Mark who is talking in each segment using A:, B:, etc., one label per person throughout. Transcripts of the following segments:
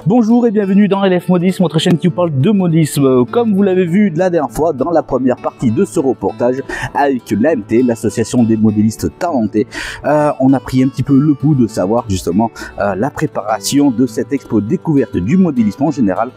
A: Bonjour et bienvenue dans LF Modisme, votre chaîne qui vous parle de modisme. Comme vous l'avez vu la dernière fois dans la première partie de ce reportage avec l'AMT, l'association des modélistes talentés, on a pris un petit peu le pouls de savoir justement la préparation de cette expo découverte du modélisme en général.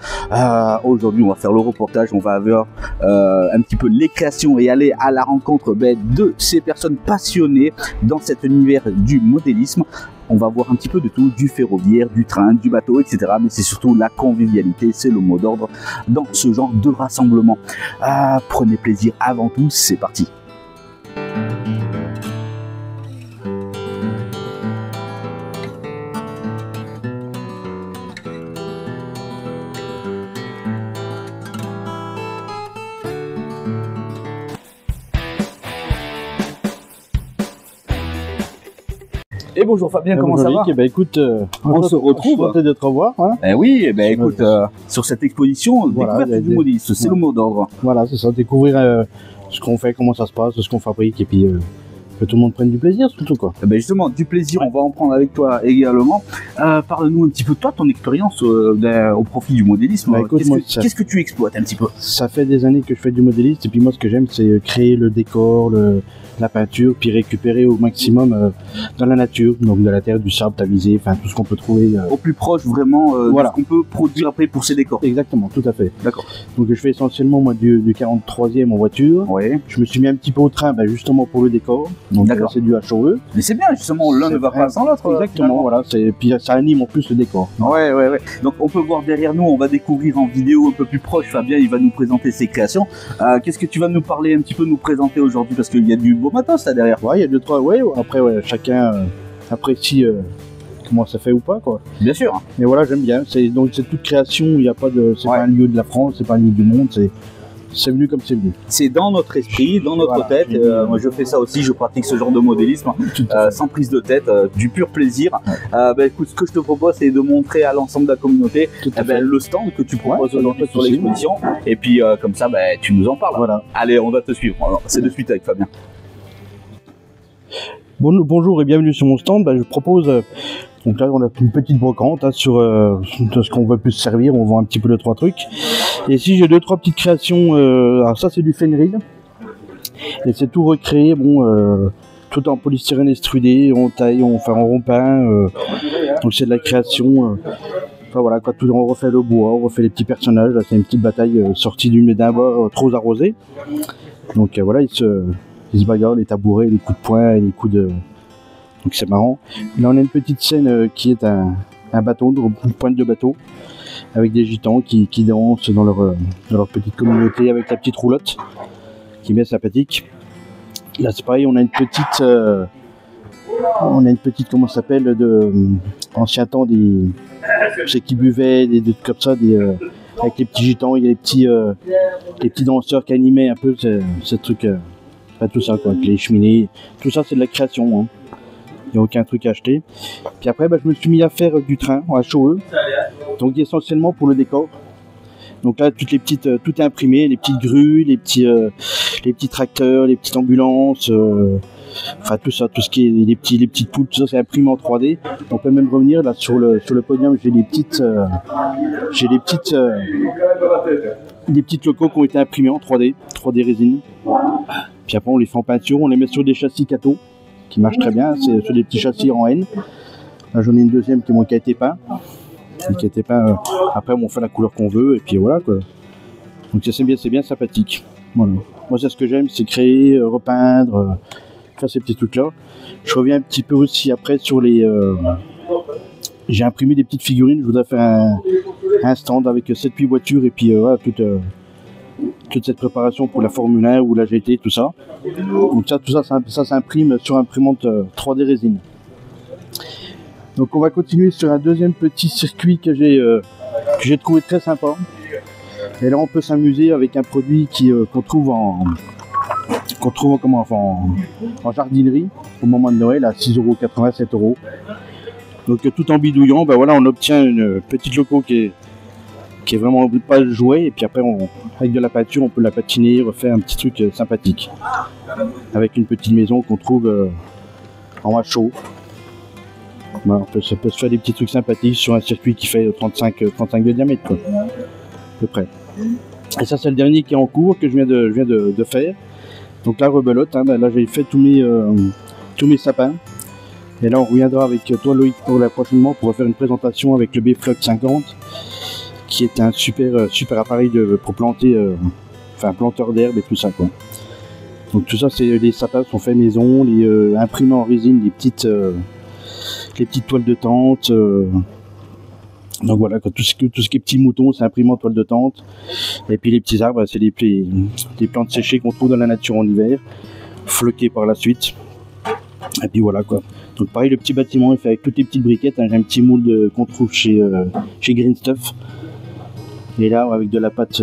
A: Aujourd'hui on va faire le reportage, on va avoir un petit peu les créations et aller à la rencontre de ces personnes passionnées dans cet univers du modélisme. On va voir un petit peu de tout, du ferroviaire, du train, du bateau, etc. Mais c'est surtout la convivialité, c'est le mot d'ordre dans ce genre de rassemblement. Prenez plaisir avant tout, c'est parti. Et bonjour Fabien, comment ça va?
B: Eh ben, écoute,
A: on se retrouve.
B: Enchanté de te revoir. Hein.
A: Oui, écoute, sur cette exposition,
B: voilà,
A: découverte du modélisme, c'est le mot d'ordre.
B: Voilà, c'est ça, découvrir ce qu'on fait, comment ça se passe, ce qu'on fabrique, et puis que tout le monde prenne du plaisir, surtout quoi.
A: Justement, du plaisir, on va en prendre avec toi également. Parle-nous un petit peu de toi, ton expérience au profit du modélisme. Qu'est-ce que tu exploites un petit peu?
B: Ça fait des années que je fais du modélisme, et puis moi ce que j'aime c'est créer le décor, la peinture, puis récupérer au maximum dans la nature, donc de la terre, du sable tamisé, enfin tout ce qu'on peut trouver.
A: Au plus proche vraiment
B: voilà.
A: De ce qu'on peut produire après pour ces décors.
B: Exactement, tout à fait.
A: D'accord.
B: Donc je fais essentiellement moi du 43e en voiture.
A: Ouais.
B: Je me suis mis un petit peu au train justement pour le décor. Donc c'est du HOE.
A: Mais c'est bien justement, l'un ne va pas sans l'autre.
B: Exactement, voilà. Puis ça anime en plus le décor.
A: Ouais. Donc on peut voir derrière nous, on va découvrir en vidéo un peu plus proche. Fabien, il va nous présenter ses créations. Qu'est-ce que tu vas nous parler un petit peu, nous présenter aujourd'hui, parce qu'il y a du beau matos là derrière.
B: Ouais, il y a 2-3, après chacun apprécie comment ça fait ou pas quoi.
A: Bien sûr.
B: Mais voilà, j'aime bien. Donc c'est toute création, il n'y a pas de. C'est pas un lieu de la France, c'est pas un lieu du monde, c'est venu comme c'est venu. C'est
A: dans notre esprit, dans notre tête. Moi je fais ça aussi, je pratique ce genre de modélisme sans prise de tête, du pur plaisir. Écoute, ce que je te propose c'est de montrer à l'ensemble de la communauté le stand que tu proposes aujourd'hui sur l'exposition. Et puis comme ça tu nous en parles.
B: Voilà.
A: Allez, on va te suivre. C'est de suite avec Fabien.
B: Bonjour et bienvenue sur mon stand. Je propose, donc là on a une petite brocante sur ce qu'on veut plus se servir, on vend un petit peu de 3 trucs. Et ici j'ai 2-3 petites créations, alors ça c'est du Fenrir, et c'est tout recréé, tout en polystyrène extrudé, on taille, on rond-peint, donc c'est de la création, voilà, quand on refait le bois, on refait les petits personnages, là c'est une petite bataille sortie d'un bord trop arrosé, donc voilà, ils se bagarrent, les tabourets, les coups de poing et les coups de... Donc c'est marrant. Là on a une petite scène qui est un bateau, une pointe de bateau, avec des gitans qui dansent dans leur petite communauté avec la petite roulotte, qui est bien sympathique. Là c'est pareil, on a une petite comment ça s'appelle, ancien temps, c'est qui buvaient, des trucs comme ça, avec les petits gitans, il y a les petits danseurs qui animaient un peu ce truc... tout ça quoi, avec les cheminées, tout ça c'est de la création, hein. Il n'y a aucun truc à acheter. Puis après je me suis mis à faire du train en HOE, donc essentiellement pour le décor. Donc là toutes les petites, tout est imprimé, les petites grues, les petits tracteurs, les petites ambulances, tout ça, tout ce qui est les petites poules, tout ça c'est imprimé en 3D. On peut même revenir là sur le podium, j'ai des petites locaux qui ont été imprimés en 3D résine. Puis après on les fait en peinture, on les met sur des châssis Kato qui marchent très bien, c'est sur des petits châssis en N. Là j'en ai une deuxième qui a été peint. Après on fait la couleur qu'on veut et puis voilà quoi. Donc c'est bien sympathique. Voilà. Moi c'est ce que j'aime, c'est créer, repeindre, faire ces petits trucs là. Je reviens un petit peu aussi après sur j'ai imprimé des petites figurines, je voudrais faire un stand avec 7-8 voitures et puis voilà, toute cette préparation pour la Formule 1 ou la GT, tout ça. Donc tout ça s'imprime sur imprimante 3D résine. Donc on va continuer sur un deuxième petit circuit que j'ai trouvé très sympa. Et là on peut s'amuser avec un produit qu'on trouve en jardinerie au moment de Noël à 6,80 €, 7 €. Donc tout en bidouillant, on obtient une petite loco qui est vraiment pas joué, et puis après avec de la peinture on peut la patiner, refaire un petit truc sympathique avec une petite maison qu'on trouve en HO. Voilà, ça peut se faire des petits trucs sympathiques sur un circuit qui fait 35 de diamètre, quoi, à peu près. Et ça, c'est le dernier qui est en cours, que je viens de faire. Donc là, rebelote, hein, là j'ai fait tous mes sapins. Et là, on reviendra avec toi, Loïc, pour la prochaine mois pour faire une présentation avec le B-Flock 50, qui est un super appareil pour planter, enfin planteur d'herbe et tout ça, quoi. Donc tout ça, c'est les sapins sont faits maison, les imprimés en résine, les petites toiles de tente. Donc voilà, tout ce qui est petits moutons, c'est imprimé en toile de tente. Et puis les petits arbres, c'est des plantes séchées qu'on trouve dans la nature en hiver, floquées par la suite. Et puis voilà, quoi. Donc pareil, le petit bâtiment est fait avec toutes les petites briquettes, hein. J'ai un petit moule qu'on trouve chez Green Stuff. Et là, avec de la pâte,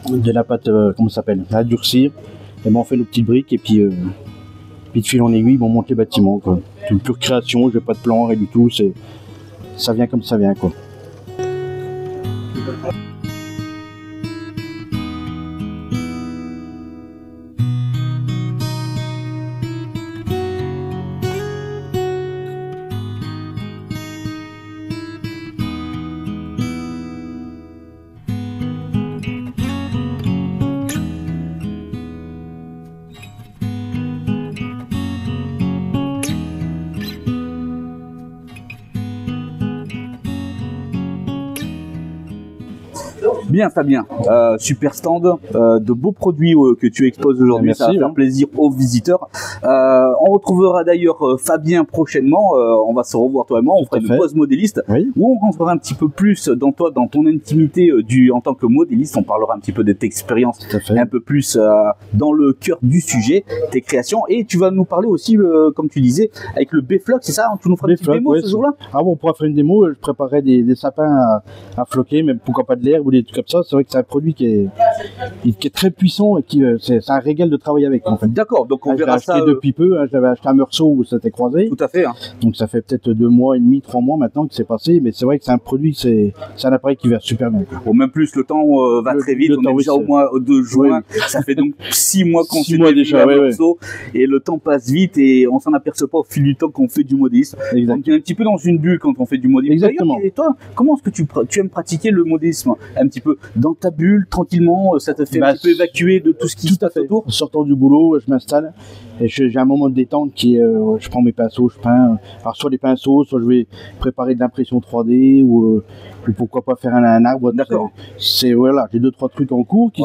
B: comment ça s'appelle, à durcir. Et ben on fait nos petites briques et puis de fil en aiguille, on monte les bâtiments, quoi. C'est une pure création, j'ai pas de plan, rien du tout, ça vient comme ça vient, quoi.
A: Bien Fabien, super stand, de beaux produits que tu exposes aujourd'hui, ça va faire plaisir aux visiteurs. On retrouvera d'ailleurs Fabien prochainement, on va se revoir toi et moi, on fera une pause modéliste, où on rentrera un petit peu plus dans toi, dans ton intimité en tant que modéliste, on parlera un petit peu de tes expériences, un peu plus dans le cœur du sujet, tes créations, et tu vas nous parler aussi, comme tu disais, avec le B-Flock, c'est ça, tu nous feras une petite démo ce jour-là?
B: Ah bon, on pourra faire une démo, je préparerai des sapins à floquer, même pourquoi pas de l'herbe ou des trucs comme ça. C'est vrai que c'est un produit qui est très puissant et c'est un régal de travailler avec, en fait.
A: D'accord, donc on verra ça.
B: J'ai acheté depuis peu, hein, j'avais acheté un Meursault où ça s'était croisé.
A: Tout à fait. Hein.
B: Donc ça fait peut-être 2 mois et demi, 3 mois maintenant que c'est passé, mais c'est vrai que c'est un produit, c'est un appareil qui va super bien.
A: Bon, même plus, le temps va très vite, on est déjà au mois de juin, ça fait donc 6 mois qu'on s'est déjà Meursault, et le temps passe vite et on s'en aperçoit pas au fil du temps qu'on fait du modélisme. Donc on est un petit peu dans une bulle quand on fait du modélisme.
B: Exactement.
A: Et toi, comment est-ce que tu aimes pratiquer le modélisme? Un petit peu dans ta bulle, tranquillement, ça te fait un petit peu évacuer de tout ce qui se passe autour?
B: En sortant du boulot, je m'installe et j'ai un moment de détente qui est, je prends mes pinceaux, je peins, alors soit des pinceaux, soit je vais préparer de l'impression 3D ou pourquoi pas faire un arbre.
A: D'accord.
B: C'est voilà, j'ai 2-3 trucs en cours qui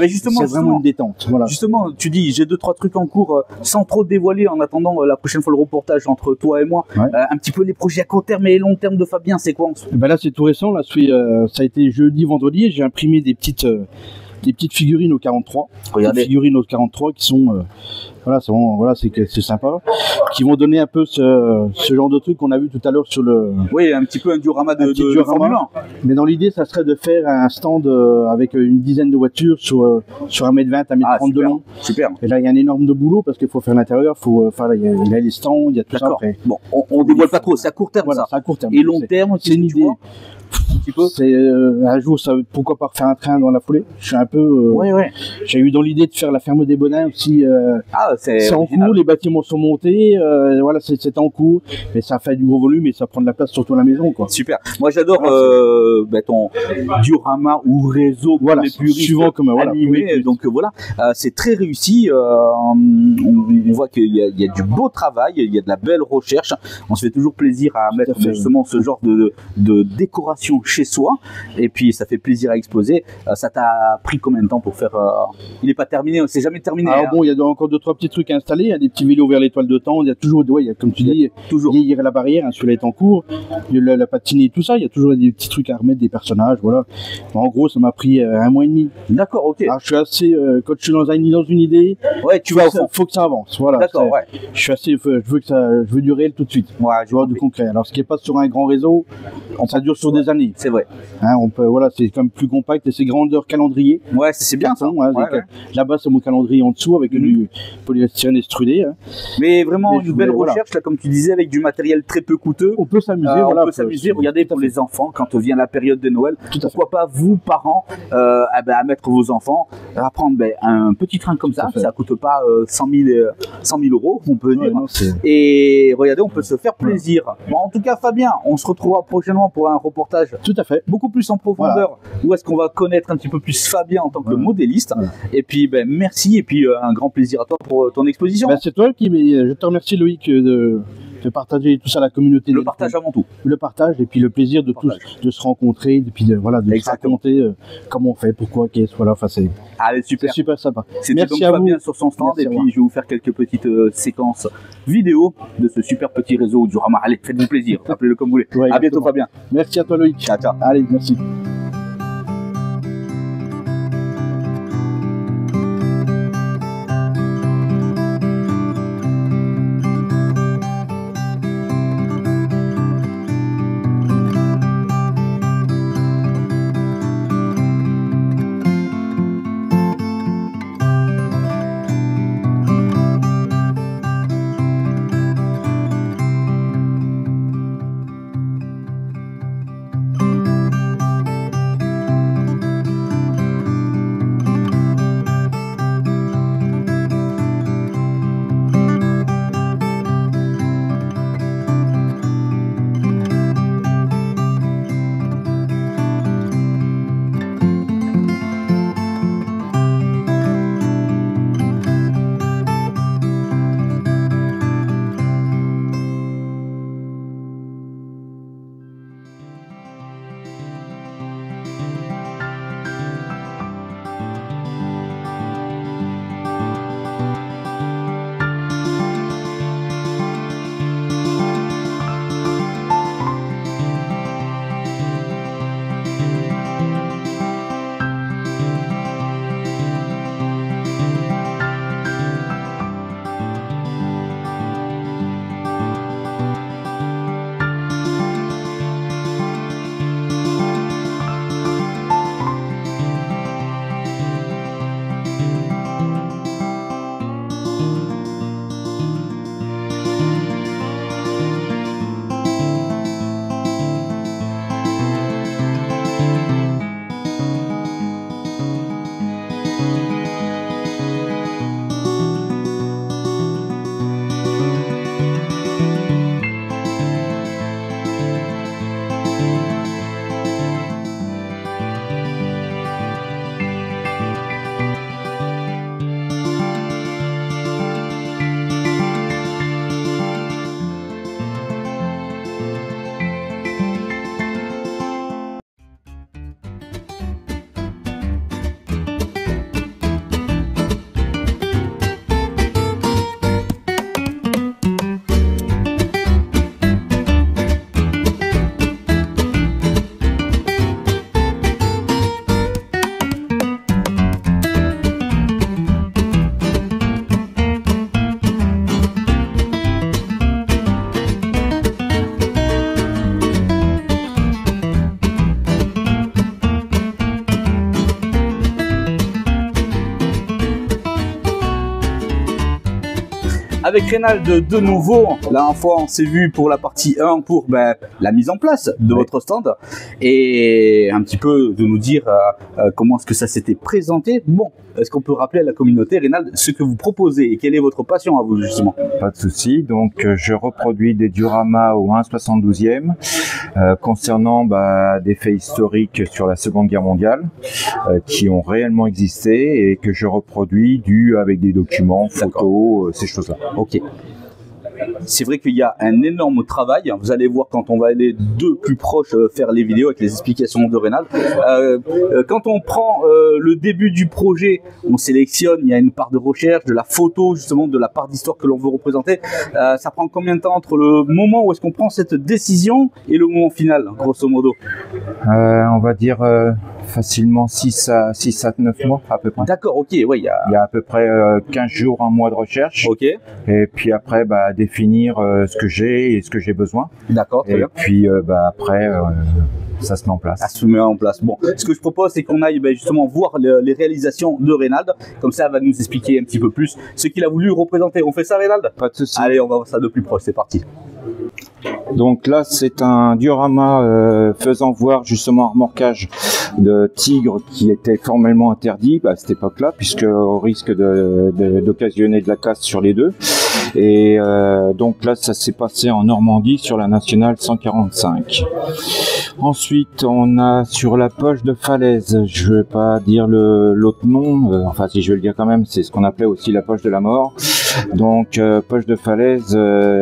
A: Mais justement,
B: c'est vraiment une détente. Voilà.
A: Justement, tu dis j'ai 2-3 trucs en cours sans trop dévoiler en attendant la prochaine fois le reportage entre toi et moi. Un petit peu les projets à court terme et long terme de Fabien, c'est quoi en ce moment?
B: Ben là c'est tout récent, là ça a été jeudi, vendredi, j'ai imprimé des petites figurines au 43.
A: Regardez.
B: Des figurines au 43 qui sont c'est sympa, qui vont donner un peu ce genre de truc qu'on a vu tout à l'heure sur le.
A: Oui, un petit peu un diorama de Formule 1.
B: Mais dans l'idée, ça serait de faire un stand avec une dizaine de voitures sur 1m20, 1m30 de long.
A: Super.
B: Et là, il y a un énorme de boulot parce qu'il faut faire l'intérieur, il y a les stands, il y a tout ça après.
A: Bon, on dévoile pas trop, c'est à court terme.
B: Voilà, c'est à court terme.
A: Et long terme,
B: c'est une idée. Un petit peu. C'est un jour, pourquoi pas refaire un train dans la foulée. Je suis un peu. J'ai eu dans l'idée de faire la ferme des Bonins aussi. C'est en cours, les bâtiments sont montés. Voilà, c'est en cours, mais ça fait du gros volume et ça prend de la place surtout à la maison, quoi.
A: Super. Moi, j'adore ton diorama ou réseau,
B: voilà,
A: les puristes
B: suivant comme
A: animé. Donc voilà, c'est très réussi. On voit qu'il y a du beau travail, il y a de la belle recherche. On se fait toujours plaisir à mettre justement ce genre de décoration chez soi, et puis ça fait plaisir à exposer. Ça t'a pris combien de temps pour faire il n'est pas terminé, c'est jamais terminé.
B: Alors bon, il y a encore 2-3 petits trucs à installer, il y a des petits vélos vers l'étoile de temps, il y a toujours, comme tu dis, toujours vieillir la barrière, hein, celui-là est en cours, la patinée, tout ça, il y a toujours des petits trucs à remettre, des personnages, voilà. Bon, en gros, ça m'a pris 1 mois et demi.
A: D'accord, ok.
B: Alors je suis assez, quand je suis dans une idée,
A: tu vas au fond.
B: Faut que ça avance, voilà.
A: D'accord,
B: Je suis assez, je veux du réel tout de suite.
A: Ouais,
B: je veux du concret. Alors ce qui est pas sur un grand réseau, ça dure sur des quelques années.
A: C'est vrai.
B: Hein, on peut, voilà, c'est comme plus compact et c'est grandeur calendrier.
A: Ouais, c'est bien ça.
B: Hein, là-bas, c'est mon calendrier en dessous avec du polystyrène extrudé. Hein.
A: Mais vraiment une belle recherche, là, comme tu disais, avec du matériel très peu coûteux.
B: On peut s'amuser.
A: On peut s'amuser. Regardez, pour les enfants, quand vient la période de Noël, pourquoi pas vous, parents, à mettre vos enfants, à prendre un petit train comme ça coûte pas 100 000 euros, on peut dire. Non, et regardez, on peut se faire plaisir. Bon, en tout cas, Fabien, on se retrouvera prochainement pour un reportage beaucoup plus en profondeur, où est-ce qu'on va connaître un petit peu plus Fabien en tant que modéliste. Et puis, merci, et puis un grand plaisir à toi pour ton exposition.
B: C'est toi je te remercie, Loïc, de partager tout ça à la communauté.
A: Le partage avant tout.
B: Le partage et puis le plaisir de tous de se rencontrer, et puis de se raconter comment on fait, pourquoi, qu'est-ce, voilà. Enfin, c'est super sympa.
A: C'était donc Fabien sur son stand. Merci, et puis je vais vous faire quelques petites séquences vidéo de ce super petit réseau du Rama. Allez, faites-vous plaisir, appelez-le comme vous voulez. Ouais, à bientôt, Fabien.
B: Merci à toi, Loïc.
A: Ciao.
B: Allez, merci.
A: avec Reynald de nouveau. La dernière fois, on s'est vu pour la partie 1 pour la mise en place de votre stand et un petit peu de nous dire comment est-ce que ça s'était présenté. Bon, est-ce qu'on peut rappeler à la communauté, Reynald, ce que vous proposez et quelle est votre passion à vous justement?
C: Pas de souci. Donc, je reproduis des dioramas au 1/72e concernant des faits historiques sur la Seconde Guerre mondiale qui ont réellement existé et que je reproduis avec des documents, photos, ces choses-là.
A: Ok. C'est vrai qu'il y a un énorme travail. Vous allez voir quand on va aller de plus proche faire les vidéos avec les explications de Reynald. Quand on prend le début du projet, on sélectionne, il y a une part de recherche, de la photo, justement, de la part d'histoire que l'on veut représenter. Ça prend combien de temps entre le moment où est-ce qu'on prend cette décision et le moment final, grosso modo?
C: On va dire facilement 6 à 9 mois à peu près.
A: D'accord, ok. Ouais, il y a
C: à peu près 15 jours, un mois de recherche.
A: Ok.
C: Et puis après, définir ce que j'ai et ce que j'ai besoin.
A: D'accord, très bien.
C: Et puis après, ça se met en place.
A: Ça se met en place. Bon, ce que je propose, c'est qu'on aille justement voir les réalisations de Reynald. Comme ça, elle va nous expliquer un petit peu plus ce qu'il a voulu représenter. On fait ça, Reynald?
C: Pas de souci.
A: Allez, on va voir ça de plus proche. C'est parti.
C: Donc là, c'est un diorama faisant voir justement un remorquage de tigres qui était formellement interdit à cette époque-là, puisque au risque d'occasionner de la casse sur les deux. Et donc là, ça s'est passé en Normandie sur la nationale 145. Ensuite, on a sur la poche de falaise, je vais pas dire l'autre nom, enfin si je vais le dire quand même, c'est ce qu'on appelait aussi la poche de la mort. Donc poche de falaise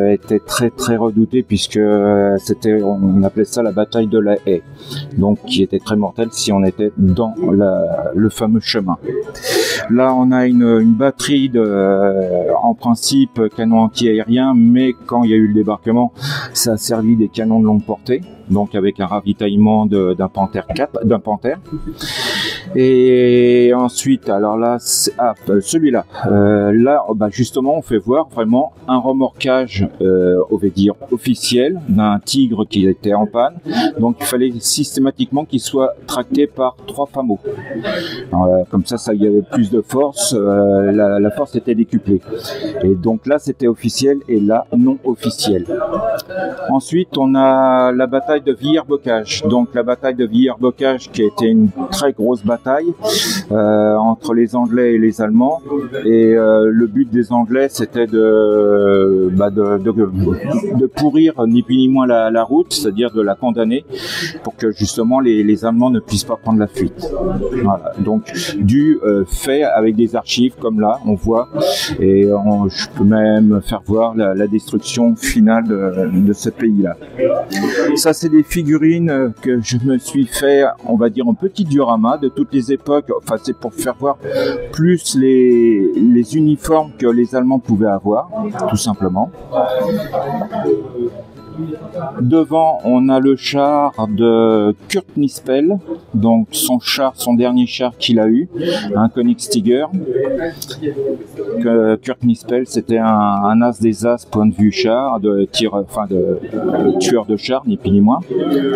C: était très très redoutée puisque on appelait ça la bataille de la haie, donc qui était très mortelle si on était dans le fameux chemin. Là on a une batterie en principe canon anti-aérien, mais quand il y a eu le débarquement, ça a servi des canons de longue portée, donc avec un ravitaillement d'un Panthère 4, d'un Panthère. Et ensuite, alors là, celui-là, justement, on fait voir vraiment un remorquage, on va dire officiel, d'un tigre qui était en panne. Donc, il fallait systématiquement qu'il soit tracté par 3 fameaux. Comme ça, il y avait plus de force, la force était décuplée. Et donc là, c'était officiel et là, non officiel. Ensuite, on a la bataille de Villers-Bocage. Donc la bataille de Villers-Bocage qui a été une très grosse bataille entre les Anglais et les Allemands. Et le but des Anglais, c'était de pourrir ni plus ni moins la route, c'est-à-dire de la condamner pour que justement les Allemands ne puissent pas prendre la fuite. Voilà. Donc fait avec des archives comme là, on voit, et je peux même faire voir la destruction finale de ce pays-là. Ça, c'est des figurines que je me suis fait, on va dire, un petit diorama de toutes les époques. Enfin, c'est pour faire voir plus les uniformes que les Allemands pouvaient avoir, tout simplement. Devant, on a le char de Kurt Nispel, donc son dernier char qu'il a eu, un Königstiger. Kurt Nispel, c'était un as des as, point de vue char, tueur de char, ni plus ni moins.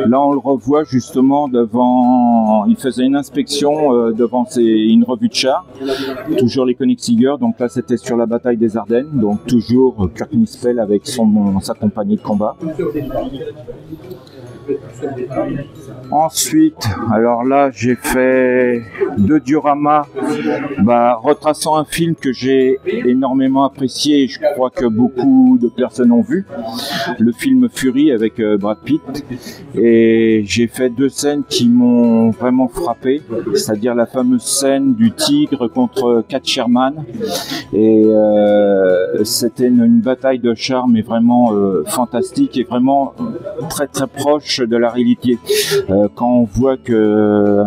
C: Là, on le revoit justement devant, il faisait une inspection devant une revue de char, toujours les Königstiger. Donc là, c'était sur la bataille des Ardennes, donc toujours Kurt Nispel avec sa compagnie de combat. Ensuite, alors là, j'ai fait 2 dioramas retraçant un film que j'ai énormément apprécié et je crois que beaucoup de personnes ont vu, le film Fury avec Brad Pitt. Et j'ai fait 2 scènes qui m'ont vraiment frappé, c'est-à-dire la fameuse scène du tigre contre Cat Sherman. Et c'était une bataille de chars, mais vraiment fantastique et vraiment très très proche de la réalité. Quand on voit que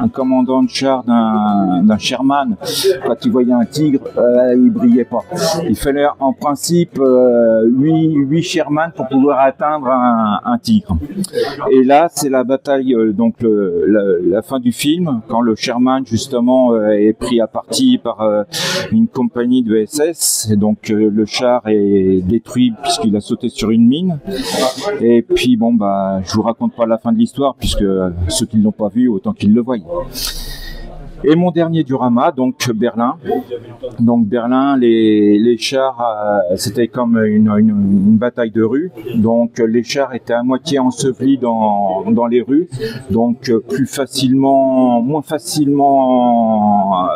C: un commandant de char d'un Sherman, quand il voyait un tigre, il brillait pas. Il fallait en principe 8 Sherman pour pouvoir atteindre un tigre. Et là, c'est la bataille, donc la fin du film, quand le Sherman justement est pris à partie par une compagnie de SS, et donc le char est détruit puisqu'il a sauté sur une mine. Et puis bon, je vous raconte pas la fin de l'histoire puisque ceux qui ne l'ont pas vu, autant qu'ils le voient. Et mon dernier diorama, donc Berlin. Donc Berlin, les chars, c'était comme une bataille de rue. Donc les chars étaient à moitié ensevelis dans les rues, donc moins facilement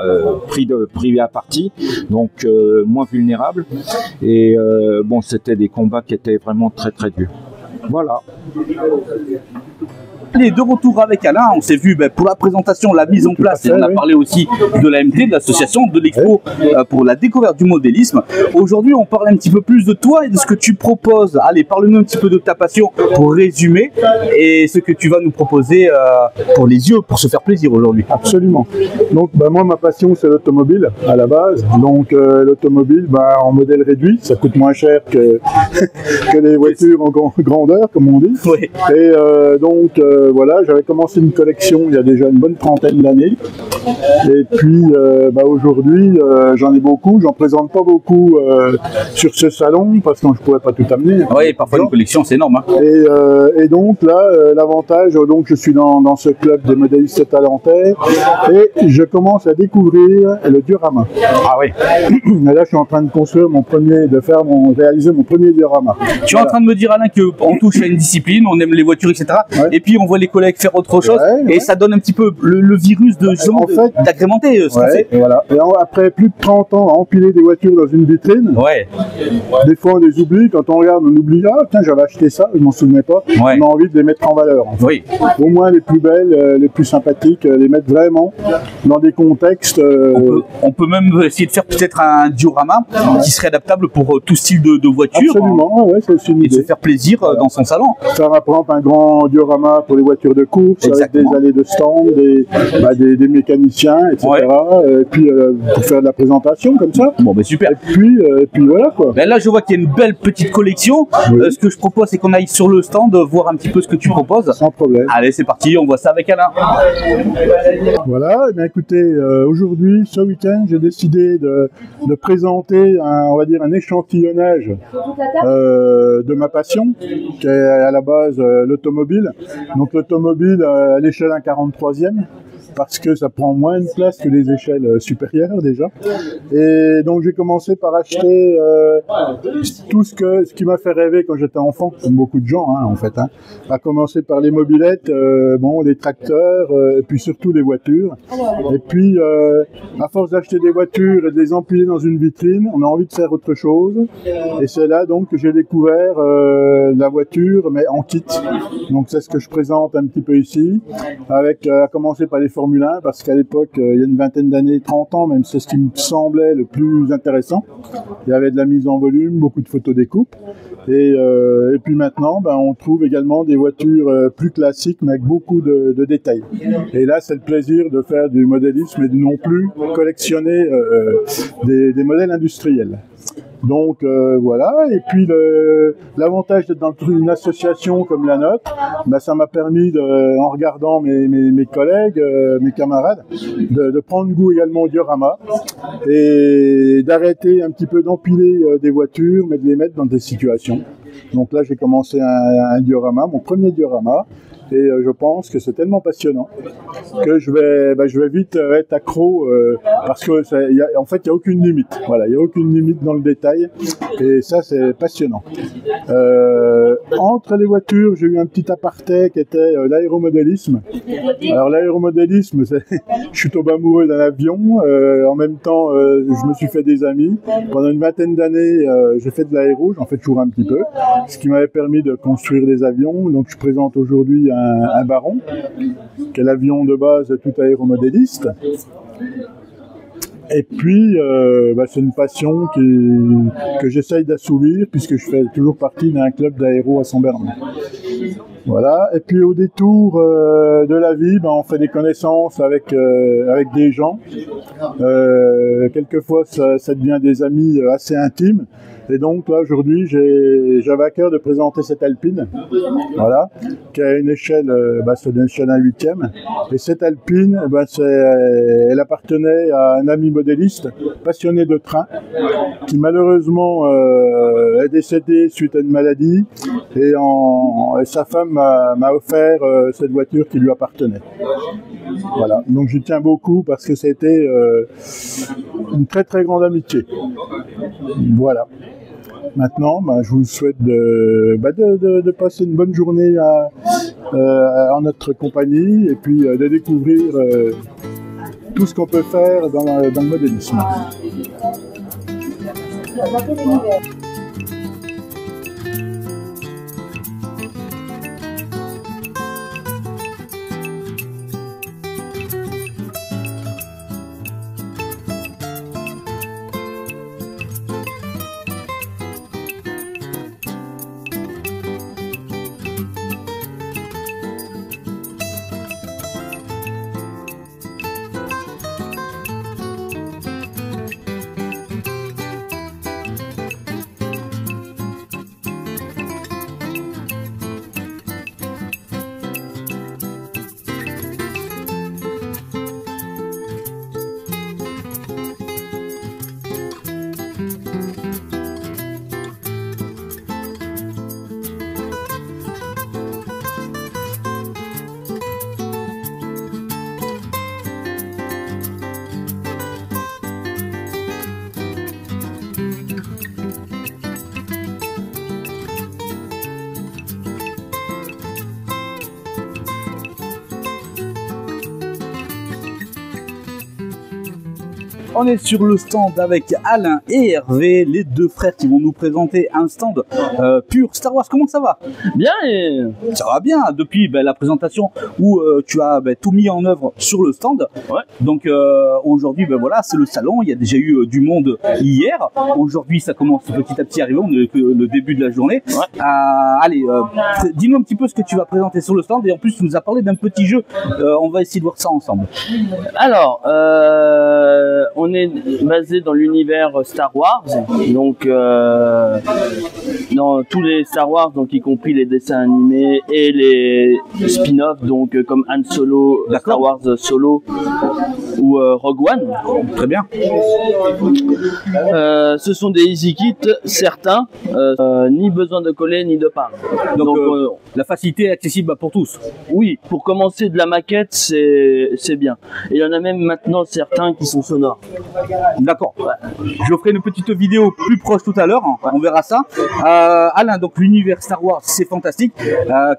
C: pris à partie, donc moins vulnérables. Et c'était des combats qui étaient vraiment très très durs. Voilà.
A: Allez, de retour avec Alain, on s'est vu pour la présentation, la mise en place, et on a parlé aussi de l'AMT, de l'association de l'expo pour la découverte du modélisme. Aujourd'hui, on parle un petit peu plus de toi et de ce que tu proposes. Allez, parle-nous un petit peu de ta passion pour résumer et ce que tu vas nous proposer pour les yeux, pour se faire plaisir aujourd'hui.
D: Absolument. Donc, moi, ma passion, c'est l'automobile à la base. Donc, l'automobile, en modèle réduit, ça coûte moins cher que les voitures en grandeur. vendeur, comme on dit.
A: Oui.
D: Et donc voilà, j'avais commencé une collection il y a déjà une bonne trentaine d'années. Et puis aujourd'hui, j'en ai beaucoup. J'en présente pas beaucoup sur ce salon parce que je pourrais pas tout amener.
A: Oui, parfois une collection, c'est énorme. Hein.
D: Et donc là, l'avantage, donc je suis dans ce club des modélistes talentés et je commence à découvrir le diorama.
A: Ah oui.
D: Et là, je suis en train de construire réaliser mon premier diorama.
A: Tu es en train de me dire, Alain, qu'on touche à une discipline, on aime les voitures, etc.
D: Ouais.
A: Et puis on voit les collègues faire autre chose, et ça donne un petit peu le virus d'agrémenter ce qu'on fait.
D: Et voilà. Et après plus de 30 ans à empiler des voitures dans une vitrine, des fois on les oublie, quand on regarde, on oublie, ah tiens, j'avais acheté ça, je m'en souvenais pas. On a envie de les mettre en valeur. En fait.
A: Oui.
D: Au moins les plus belles, les plus sympathiques, les mettre vraiment dans des contextes.
A: On peut même essayer de faire peut-être un diorama qui serait adaptable pour tout style de voiture.
D: Absolument, ouais, c'est aussi une
A: idée. Et de se faire plaisir dans son salon.
D: Faire par exemple un grand diorama pour les voitures de course, exactement, avec des allées de stand, des mécaniciens, etc. Et puis pour faire de la présentation comme ça.
A: Bon, ben super.
D: Et puis voilà quoi.
A: Ben là, je vois qu'il y a une belle petite collection. Oui. Ce que je propose, c'est qu'on aille sur le stand voir un petit peu ce que tu proposes.
D: Sans problème.
A: Allez, c'est parti, on voit ça avec Alain.
D: Voilà, et bien écoutez, aujourd'hui, ce week-end, j'ai décidé de présenter un échantillonnage de ma passion, qui est à la base l'automobile. Donc l'automobile à l'échelle 1/43e, parce que ça prend moins de place que les échelles supérieures déjà. Et donc j'ai commencé par acheter tout ce qui m'a fait rêver quand j'étais enfant, comme beaucoup de gens en fait. À commencer par les mobylettes, les tracteurs, et puis surtout les voitures. Et puis à force d'acheter des voitures et de les empiler dans une vitrine, on a envie de faire autre chose. Et c'est là donc que j'ai découvert la voiture, mais en kit. Donc c'est ce que je présente un petit peu ici, avec à commencer par les Formule 1, parce qu'à l'époque, il y a une vingtaine d'années, 30 ans même, c'est ce qui me semblait le plus intéressant. Il y avait de la mise en volume, beaucoup de photos découpes. Et puis maintenant, on trouve également des voitures plus classiques, mais avec beaucoup de détails. Et là, c'est le plaisir de faire du modélisme et de non plus collectionner des modèles industriels. Donc voilà, et puis l'avantage d'être dans une association comme la nôtre, ça m'a permis, en regardant mes collègues, mes camarades, de prendre goût également au diorama et d'arrêter un petit peu d'empiler des voitures, mais de les mettre dans des situations. Donc là, j'ai commencé un diorama, mon premier diorama. Et je pense que c'est tellement passionnant que je vais vite être accro parce que en fait il y a aucune limite. Voilà, il y a aucune limite dans le détail et ça c'est passionnant. Entre les voitures, j'ai eu un petit aparté qui était l'aéromodélisme. Alors l'aéromodélisme, je suis tombé amoureux d'un avion. En même temps, je me suis fait des amis. Pendant une vingtaine d'années, j'ai fait de l'aéro, j'en fais toujours un petit peu, ce qui m'avait permis de construire des avions. Donc je présente aujourd'hui un Baron, qui est l'avion de base de tout aéromodéliste. Et puis, c'est une passion que j'essaye d'assouvir, puisque je fais toujours partie d'un club d'aéro à Saint-Bernin. Voilà. Et puis au détour de la vie, on fait des connaissances avec des gens. Quelquefois, ça devient des amis assez intimes. Et donc là aujourd'hui, j'avais à cœur de présenter cette Alpine, voilà, qui a une échelle, c'est une échelle 1/8e. Et cette Alpine, elle appartenait à un ami modéliste passionné de train, qui malheureusement est décédé suite à une maladie, et sa femme m'a offert cette voiture qui lui appartenait. Voilà, donc j'y tiens beaucoup parce que c'était une très très grande amitié. Voilà. Maintenant, je vous souhaite de passer une bonne journée en notre compagnie et puis de découvrir tout ce qu'on peut faire dans le modélisme.
A: On est sur le stand avec Alain et Hervé, les deux frères qui vont nous présenter un stand pur Star Wars. Comment ça va?
E: Bien, et...
A: Ça va bien, depuis la présentation où tu as tout mis en œuvre sur le stand.
E: Ouais.
A: Donc aujourd'hui, voilà, c'est le salon, il y a déjà eu du monde hier. Aujourd'hui, ça commence petit à petit à arriver, on est que le début de la journée.
E: Ouais.
A: Allez, dis-nous un petit peu ce que tu vas présenter sur le stand, et en plus tu nous as parlé d'un petit jeu, on va essayer de voir ça ensemble.
E: Alors, on est basé dans l'univers Star Wars, donc dans tous les Star Wars, donc y compris les dessins animés et les spin-offs, donc comme Han Solo, Star Wars Solo ou Rogue One.
A: Très bien.
E: Ce sont des easy kits, certains, ni besoin de coller ni de peindre.
A: Donc la facilité est accessible pour tous.
E: Oui, pour commencer de la maquette, c'est bien. Et il y en a même maintenant certains qui sont sonores.
A: D'accord. Je ferai une petite vidéo plus proche tout à l'heure, on verra ça. Alain, donc l'univers Star Wars, c'est fantastique.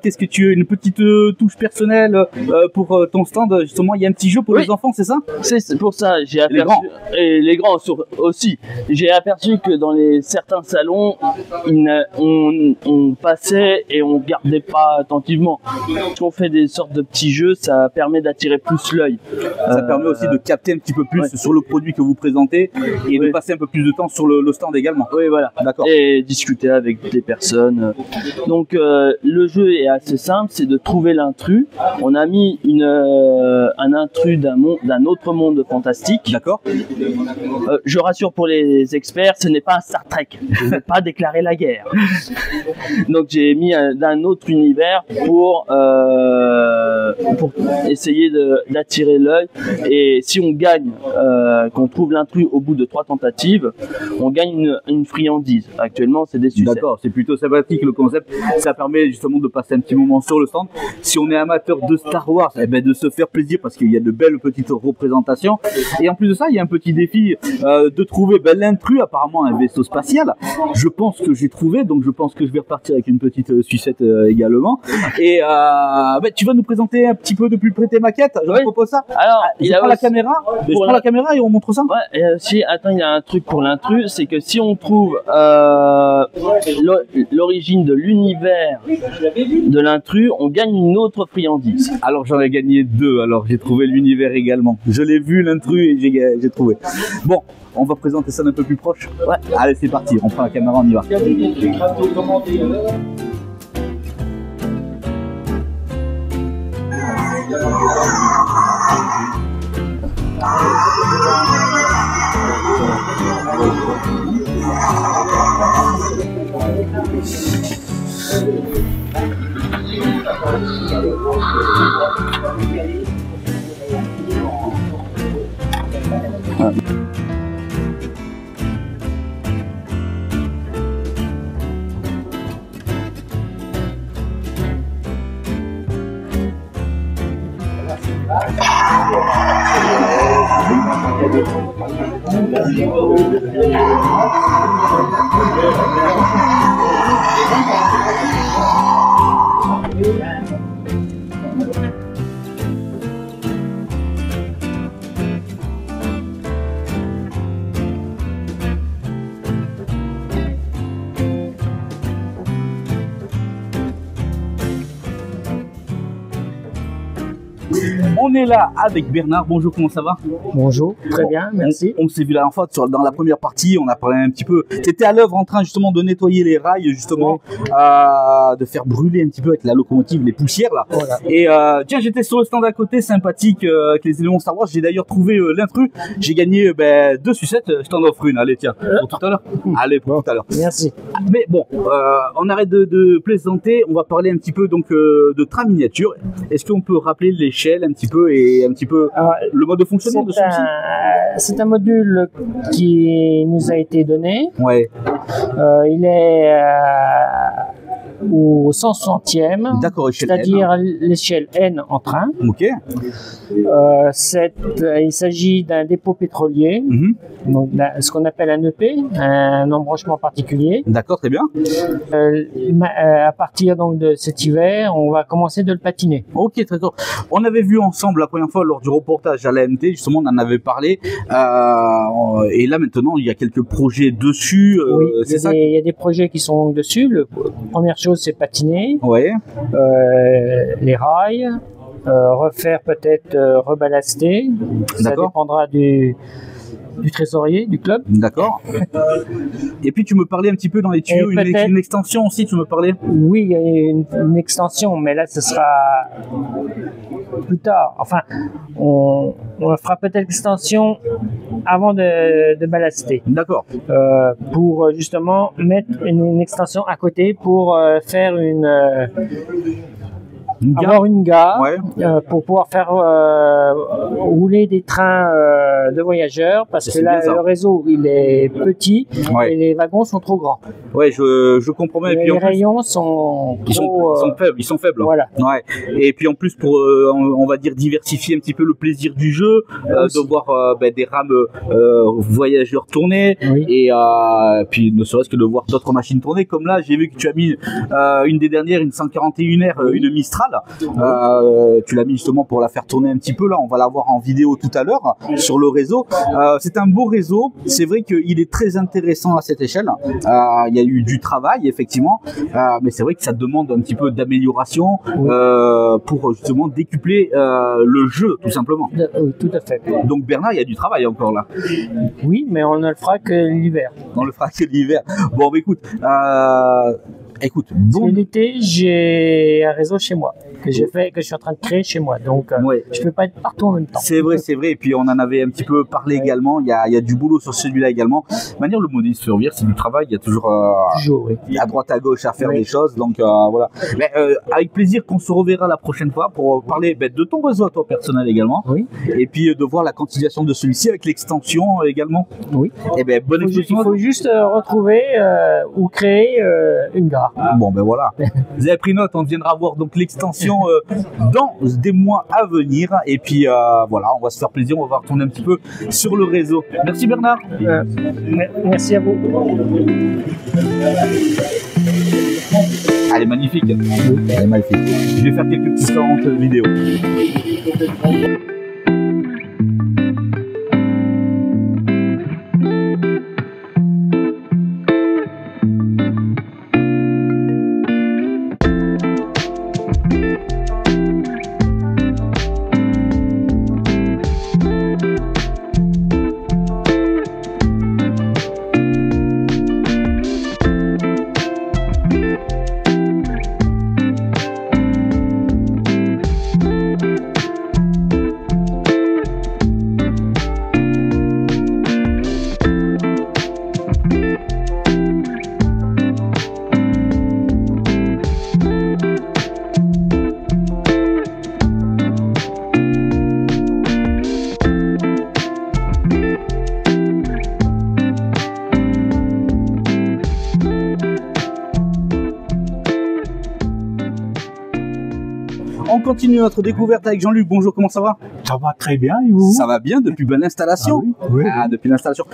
A: Qu'est-ce que tu as, une petite touche personnelle pour ton stand? Justement, il y a un petit jeu pour les enfants, c'est ça?
E: C'est pour ça, j'ai aperçu,
A: les grands.
E: et les grands aussi, j'ai aperçu que dans certains salons, on passait et on regardait pas attentivement. Quand on fait des sortes de petits jeux, ça permet d'attirer plus l'œil.
A: Ça permet aussi de capter un petit peu plus sur le produit que vous présentez et de passer un peu plus de temps sur le stand également.
E: Oui, voilà. D'accord. Et discuter avec des personnes. Donc le jeu est assez simple, c'est de trouver l'intrus. On a mis un intrus d'un autre monde fantastique.
A: D'accord.
E: Je rassure pour les experts, ce n'est pas un Star Trek. Je ne vais pas déclarer la guerre. Donc j'ai mis d'un autre univers pour essayer d'attirer l'œil. Et si on gagne, qu'on trouve l'intrus au bout de 3 tentatives, on gagne une friandise. Actuellement, c'est des sucettes.
A: D'accord, c'est plutôt sympathique le concept. Ça permet justement de passer un petit moment sur le stand. Si on est amateur de Star Wars, de se faire plaisir parce qu'il y a de belles petites représentations. Et en plus de ça, il y a un petit défi de trouver l'intrus, apparemment un vaisseau spatial. Je pense que j'ai trouvé, donc je pense que je vais repartir avec une petite sucette également. Et tu vas nous présenter un petit peu de plus près tes maquettes. Je propose ça.
E: Alors,
A: je prends la caméra. Je prends la caméra et on montre ça.
E: Ouais. Attends, il y a un truc pour l'intrus, c'est que si on trouve l'origine de l'univers de l'intrus, on gagne une autre friandise.
A: Alors j'en ai gagné 2. Alors j'ai trouvé l'univers également. Je l'ai vu l'intrus et j'ai trouvé. Bon. On va présenter ça d'un peu plus proche. Ouais. Allez, c'est parti. On prend la caméra, on y va. On est là avec Bernard. Bonjour, comment ça va?
F: Bonjour, très bien, merci.
A: On s'est vu la dernière fois dans la première partie, on a parlé un petit peu. Tu étais à l'œuvre en train justement de nettoyer les rails, justement, de faire brûler un petit peu avec la locomotive les poussières là. Voilà. Et tiens, j'étais sur le stand à côté, sympathique, avec les éléments Star Wars. J'ai d'ailleurs trouvé l'intrus. J'ai gagné 2 sucettes. Je t'en offre une. Allez, tiens, pour tout à l'heure. Allez, pour tout à l'heure.
F: Merci.
A: Mais bon, on arrête de plaisanter. On va parler un petit peu donc de train miniature. Est-ce qu'on peut rappeler l'échelle un petit peu et un petit peu le mode de fonctionnement de celui-ci?
F: C'est un module qui nous a été donné.
A: Ouais.
F: Il est au 160e,
A: D'accord, échelle N.
F: c'est-à-dire l'échelle N en train.
A: Ok.
F: Il s'agit d'un dépôt pétrolier,
A: Mhm.
F: donc ce qu'on appelle un EP, un embranchement particulier.
A: D'accord, très bien.
F: À partir donc de cet hiver, on va commencer de le patiner.
A: Ok, très bien. On avait vu ensemble la première fois lors du reportage à l'AMT, justement, on en avait parlé. Et là, maintenant, il y a quelques projets dessus.
F: Oui,
A: c'est ça?
F: il y a des projets qui sont dessus. Première chose, c'est patiner,
A: Ouais.
F: les rails, refaire peut-être reballaster. Ça
A: D'accord.
F: dépendra du trésorier du club.
A: D'accord. Et puis tu me parlais un petit peu dans les tuyaux,
F: Et peut-être-
A: une extension aussi, tu me parlais.
F: Oui, il y a une extension, mais là, ce sera plus tard. Enfin, on fera peut-être l'extension avant de ballaster.
A: D'accord.
F: Pour justement mettre une extension à côté pour faire avoir une gare
A: Ouais.
F: pour pouvoir faire rouler des trains de voyageurs parce
A: C'est
F: que là
A: bien ça.
F: le réseau il est petit
A: Ouais.
F: et les wagons sont trop grands.
A: Ouais, je comprends bien. Et puis
F: Les
A: en plus,
F: rayons sont
A: ils
F: trop,
A: sont faibles, ils sont faibles.
F: voilà.
A: Ouais. Et puis en plus pour on va dire diversifier un petit peu le plaisir du jeu,
F: Aussi.
A: de voir des rames voyageurs tourner
F: Oui.
A: et puis ne serait-ce que de voir d'autres machines tourner. Comme là, j'ai vu que tu as mis une des dernières, une 141R, une Mistral. Tu l'as mis justement pour la faire tourner un petit peu. Là, on va la voir en vidéo tout à l'heure sur le réseau. C'est un beau réseau. C'est vrai qu'il est très intéressant à cette échelle. Il y a eu du travail effectivement, mais c'est vrai que ça demande un petit peu d'amélioration pour justement décupler le jeu tout simplement.
F: Oui, tout à fait.
A: Donc Bernard, il y a du travail encore là.
F: Oui, mais on ne le fera que l'hiver.
A: On le fera que l'hiver. Bon, bah, écoute,
F: Et
A: bon.
F: l'été, j'ai un réseau chez moi que j'ai fait, que je suis en train de créer chez moi. Donc,
A: Ouais.
F: je peux pas être partout en même temps.
A: C'est vrai, c'est vrai. Et puis on en avait un petit peu parlé également. Il y a du boulot sur celui-là également. De manière, le modèle survivre, c'est du travail. Il y a toujours
F: Toujours, oui.
A: à droite à gauche à faire
F: Oui.
A: des choses. Donc voilà. Mais avec plaisir qu'on se reverra la prochaine fois pour parler de ton réseau à toi personnel également.
F: Oui.
A: Et puis de voir la continuation de celui-ci avec l'extension également.
F: Oui.
A: Et ben bonne
F: Il
A: explosion.
F: faut juste retrouver ou créer une gare.
A: Bon ben voilà. Vous avez pris note, on viendra voir donc l'extension dans des mois à venir. Et puis voilà, on va se faire plaisir, on va retourner un petit peu sur le réseau. Merci Bernard.
F: Merci à vous.
A: Elle est magnifique. Elle est magnifique. Je vais faire quelques petites séquences vidéo. On continue notre découverte avec Jean-Luc. Bonjour, comment ça va?
G: Ça va très bien, et vous?
A: Ça va bien depuis l'installation.
G: Oui.
A: Depuis l'installation.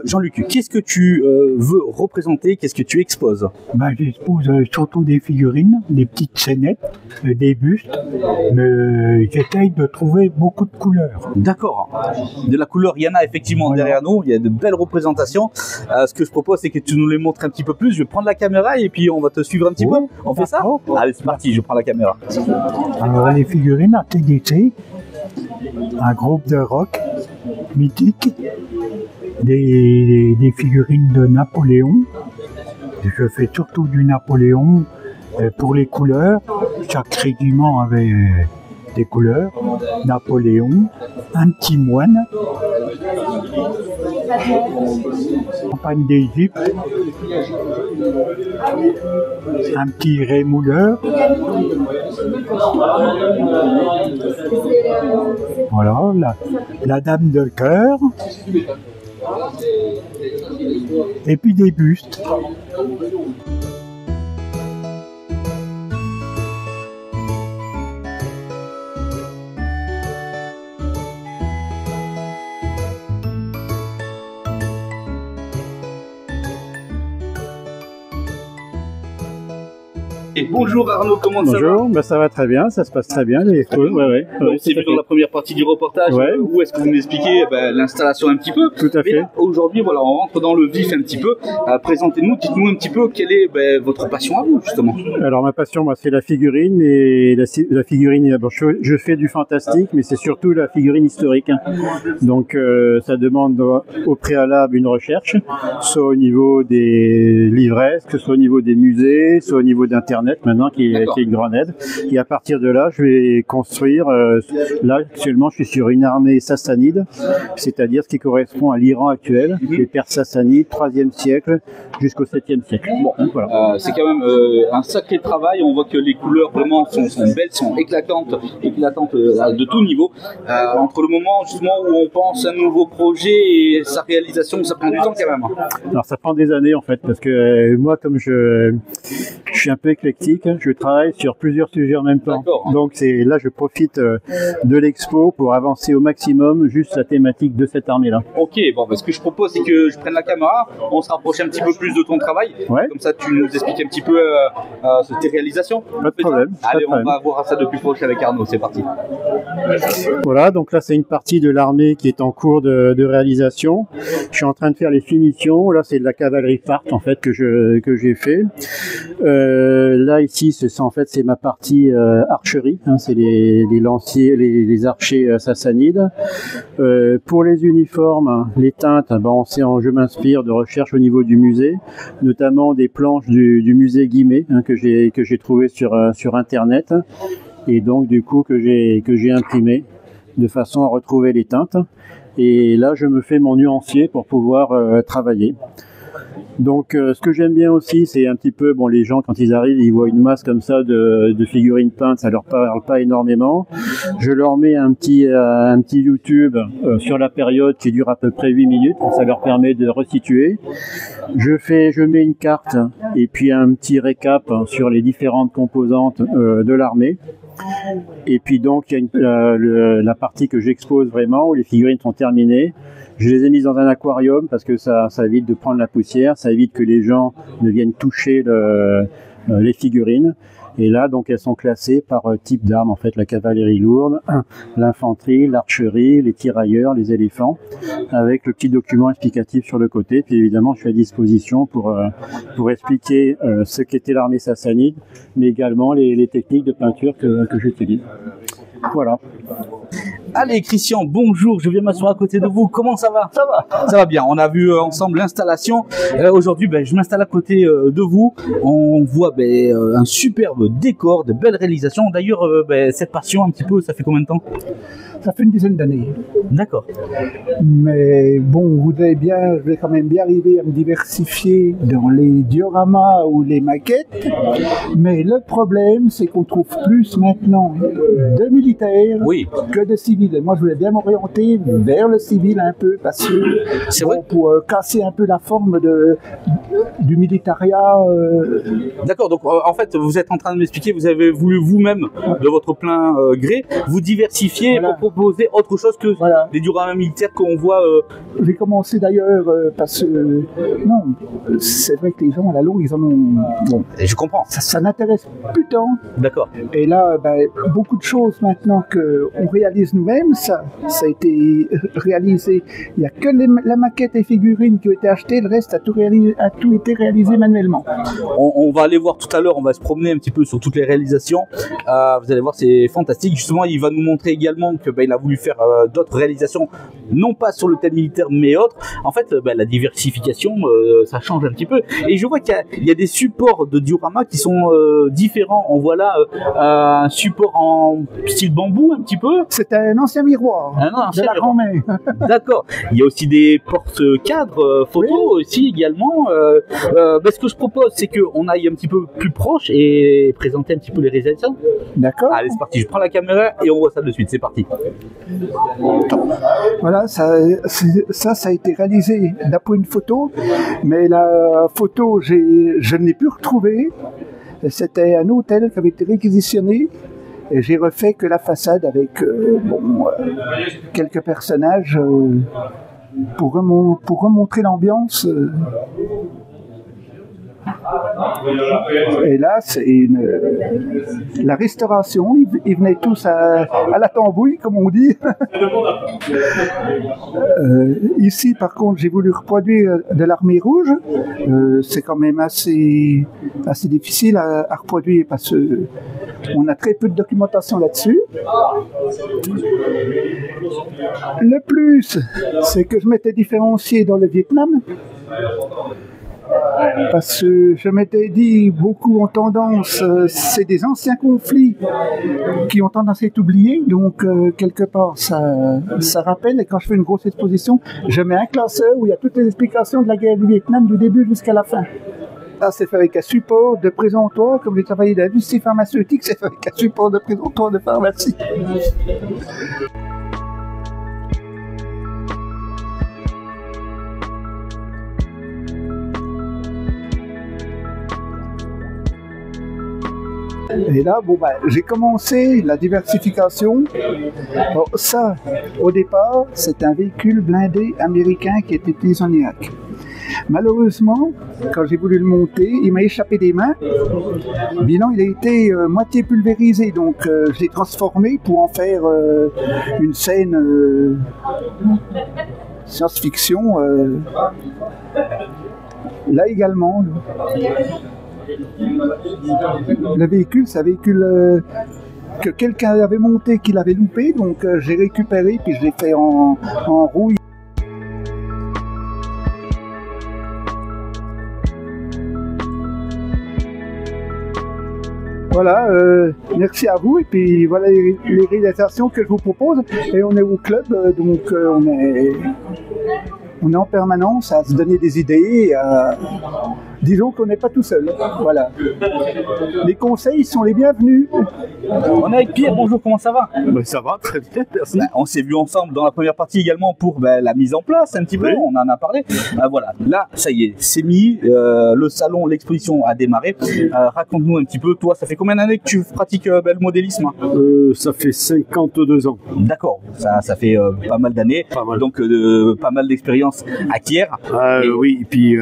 A: Jean-Luc, qu'est-ce que tu veux représenter? Qu'est-ce que tu exposes?
G: Ben, j'expose surtout des figurines, des petites scénettes, des bustes, mais j'essaye de trouver beaucoup de couleurs.
A: D'accord. De la couleur, il y en a effectivement
G: Voilà.
A: derrière nous. Il y a de belles représentations. Ce que je propose, c'est que tu nous les montres un petit peu plus. Je vais prendre la caméra et puis on va te suivre un petit
G: Oui,
A: peu. On fait ça?
G: d'accord.
A: Allez, c'est parti. Je prends la caméra.
G: Alors, les figurines ATDC, un groupe de rock mythique, des figurines de Napoléon. Je fais surtout du Napoléon pour les couleurs. Chaque régiment avait des couleurs. Napoléon, un petit moine, campagne d'Égypte, un petit rémouleur. Voilà, la dame de cœur. Et puis des bustes.
A: Ok, bonjour Arnaud, comment ça va?
G: Bonjour, bah ça va très bien, ça se passe très bien.
A: Donc c'est vu dans la première partie du reportage, où est-ce que vous nous expliquez l'installation un petit peu?
G: Tout à fait.
A: Aujourd'hui, voilà, on rentre dans le vif un petit peu. Présentez-nous, dites-nous un petit peu quelle est votre passion à vous, justement.
G: Alors ma passion, moi, c'est la figurine, et la figurine, bon, je fais du fantastique, mais c'est surtout la figurine historique. Donc ça demande au préalable une recherche, soit au niveau des livresques, que ce soit au niveau des musées, soit au niveau d'Internet maintenant, qui est une grande aide. Et à partir de là, je vais construire, là actuellement je suis sur une armée sassanide, c'est-à-dire ce qui correspond à l'Iran actuel, les Perses sassanides, 3e siècle jusqu'au 7e siècle.
A: Bon, voilà. C'est quand même un sacré travail, on voit que les couleurs vraiment sont belles, sont éclatantes de tout niveau. Entre le moment justement où on pense à un nouveau projet et sa réalisation, ça prend du temps quand même.
G: Alors ça prend des années en fait, parce que moi comme je suis un peu éclectique, je travaille sur plusieurs sujets en même temps. Donc là je profite de l'expo pour avancer au maximum juste la thématique de cette armée-là.
A: Ok, bon, ce que je propose c'est que je prenne la caméra, on se rapproche un petit peu plus de ton travail, comme ça tu nous expliques un petit peu tes réalisations.
G: Pas de problème.
A: Allez, on va voir ça de plus proche avec Arnaud, c'est parti.
G: Voilà, donc là c'est une partie de l'armée qui est en cours de réalisation. Je suis en train de faire les finitions. Là c'est de la cavalerie part en fait que j'ai fait. Là ici c'est ma partie archerie, c'est les lanciers, les archers sassanides. Pour les uniformes, les teintes, je m'inspire de recherches au niveau du musée, notamment des planches du musée Guimet que j'ai trouvé sur internet, et donc du coup que j'ai imprimé de façon à retrouver les teintes. Et là je me fais mon nuancier pour pouvoir travailler. Donc ce que j'aime bien aussi, c'est un petit peu, les gens quand ils arrivent, ils voient une masse comme ça de figurines peintes, ça leur parle pas énormément. Je leur mets un petit YouTube sur la période qui dure à peu près 8 minutes, ça leur permet de resituer. Je mets une carte et puis un petit récap sur les différentes composantes de l'armée. Et puis donc il y a la partie que j'expose vraiment, où les figurines sont terminées. Je les ai mises dans un aquarium parce que ça évite de prendre la poussière, ça évite que les gens ne viennent toucher les figurines. Et là, donc, elles sont classées par type d'armes, en fait, la cavalerie lourde, l'infanterie, l'archerie, les tirailleurs, les éléphants, avec le petit document explicatif sur le côté. Puis évidemment, je suis à disposition pour expliquer ce qu'était l'armée sassanide, mais également les techniques de peinture que j'utilise. Voilà.
A: Allez Christian, bonjour, je viens m'asseoir à côté de vous, comment ça va? Ça va bien, on a vu ensemble l'installation. Aujourd'hui, je m'installe à côté de vous, on voit un superbe décor, de belles réalisations. D'ailleurs, cette passion un petit peu, ça fait combien de temps?
H: Ça fait une dizaine d'années.
A: D'accord.
H: Mais bon, je vais quand même bien arriver à me diversifier dans les dioramas ou les maquettes. Mais le problème, c'est qu'on trouve plus maintenant de militaires que de civils. Et moi, je voulais bien m'orienter vers le civil un peu, parce que pour casser un peu la forme du militaria.
A: D'accord, donc en fait, vous êtes en train de m'expliquer, vous avez voulu vous-même, de votre plein gré, vous diversifier pour proposer autre chose que les dioramas militaires qu'on voit.
H: J'ai commencé d'ailleurs parce que non, c'est vrai que les gens à la longue ils en ont. Bon,
A: et je comprends.
H: Ça n'intéresse plus tant.
A: D'accord.
H: Et là, beaucoup de choses maintenant qu'on réalise nous-mêmes, ça a été réalisé. Il n'y a que la maquette et figurines qui ont été achetées, le reste a tout été réalisé manuellement.
A: On va aller voir tout à l'heure, on va se promener un petit peu sur toutes les réalisations. Vous allez voir, c'est fantastique. Justement, il va nous montrer également que il a voulu faire d'autres réalisations, non pas sur le thème militaire, mais autres. En fait, la diversification, ça change un petit peu. Et je vois qu'il y a des supports de diorama qui sont différents. On voit là un support en style bambou, un petit peu.
H: C'est un ancien miroir de la grand-mère.
A: D'accord. Il y a aussi des porte-cadres photos aussi également. Ce que je propose, c'est qu'on aille un petit peu plus proche et présenter un petit peu les réalisations.
H: D'accord.
A: Allez, c'est parti. Je prends la caméra et on voit ça de suite. C'est parti.
H: Voilà, ça a été réalisé d'après une photo, mais la photo, je ne l'ai plus retrouvée. C'était un hôtel qui avait été réquisitionné. Et j'ai refait que la façade avec quelques personnages pour remontrer l'ambiance. Et là, c'est la restauration, ils venaient tous à la tambouille, comme on dit. Ici, par contre, j'ai voulu reproduire de l'armée rouge. C'est quand même assez difficile à reproduire parce qu'on a très peu de documentation là-dessus. Le plus, c'est que je m'étais différencié dans le Vietnam. Parce que je m'étais dit, beaucoup ont tendance, c'est des anciens conflits qui ont tendance à être oubliés, donc quelque part ça rappelle, et quand je fais une grosse exposition, je mets un classeur où il y a toutes les explications de la guerre du Vietnam du début jusqu'à la fin. Là, c'est fait avec un support de présentoir, comme j'ai travaillé dans l'industrie pharmaceutique, c'est fait avec un support de présentoir de pharmacie. Et là, j'ai commencé la diversification. Bon, ça, au départ, c'est un véhicule blindé américain qui était utilisé en Irak. Malheureusement, quand j'ai voulu le monter, il m'a échappé des mains. Bilan, il a été moitié pulvérisé, donc je l'ai transformé pour en faire une scène science-fiction. Là également. Le véhicule, c'est un véhicule que quelqu'un avait monté, qu'il avait loupé, donc j'ai récupéré, puis je l'ai fait en rouille. Voilà, merci à vous, et puis voilà les réalisations que je vous propose, et on est au club, donc on est en permanence à se donner des idées, disons qu'on n'est pas tout seul, voilà. Les conseils sont les bienvenus.
A: On est avec Pierre, bonjour, comment ça va?
I: Ça va, très bien, merci.
A: On s'est vu ensemble dans la première partie également pour la mise en place un petit peu, on en a parlé. Voilà, là, ça y est, c'est mis, le salon, l'exposition a démarré. Raconte-nous un petit peu, toi, ça fait combien d'années que tu pratiques le modélisme?
I: Ça fait 52 ans.
A: D'accord, ça fait pas mal d'années, donc pas mal d'expérience acquiert.
I: Oui, et puis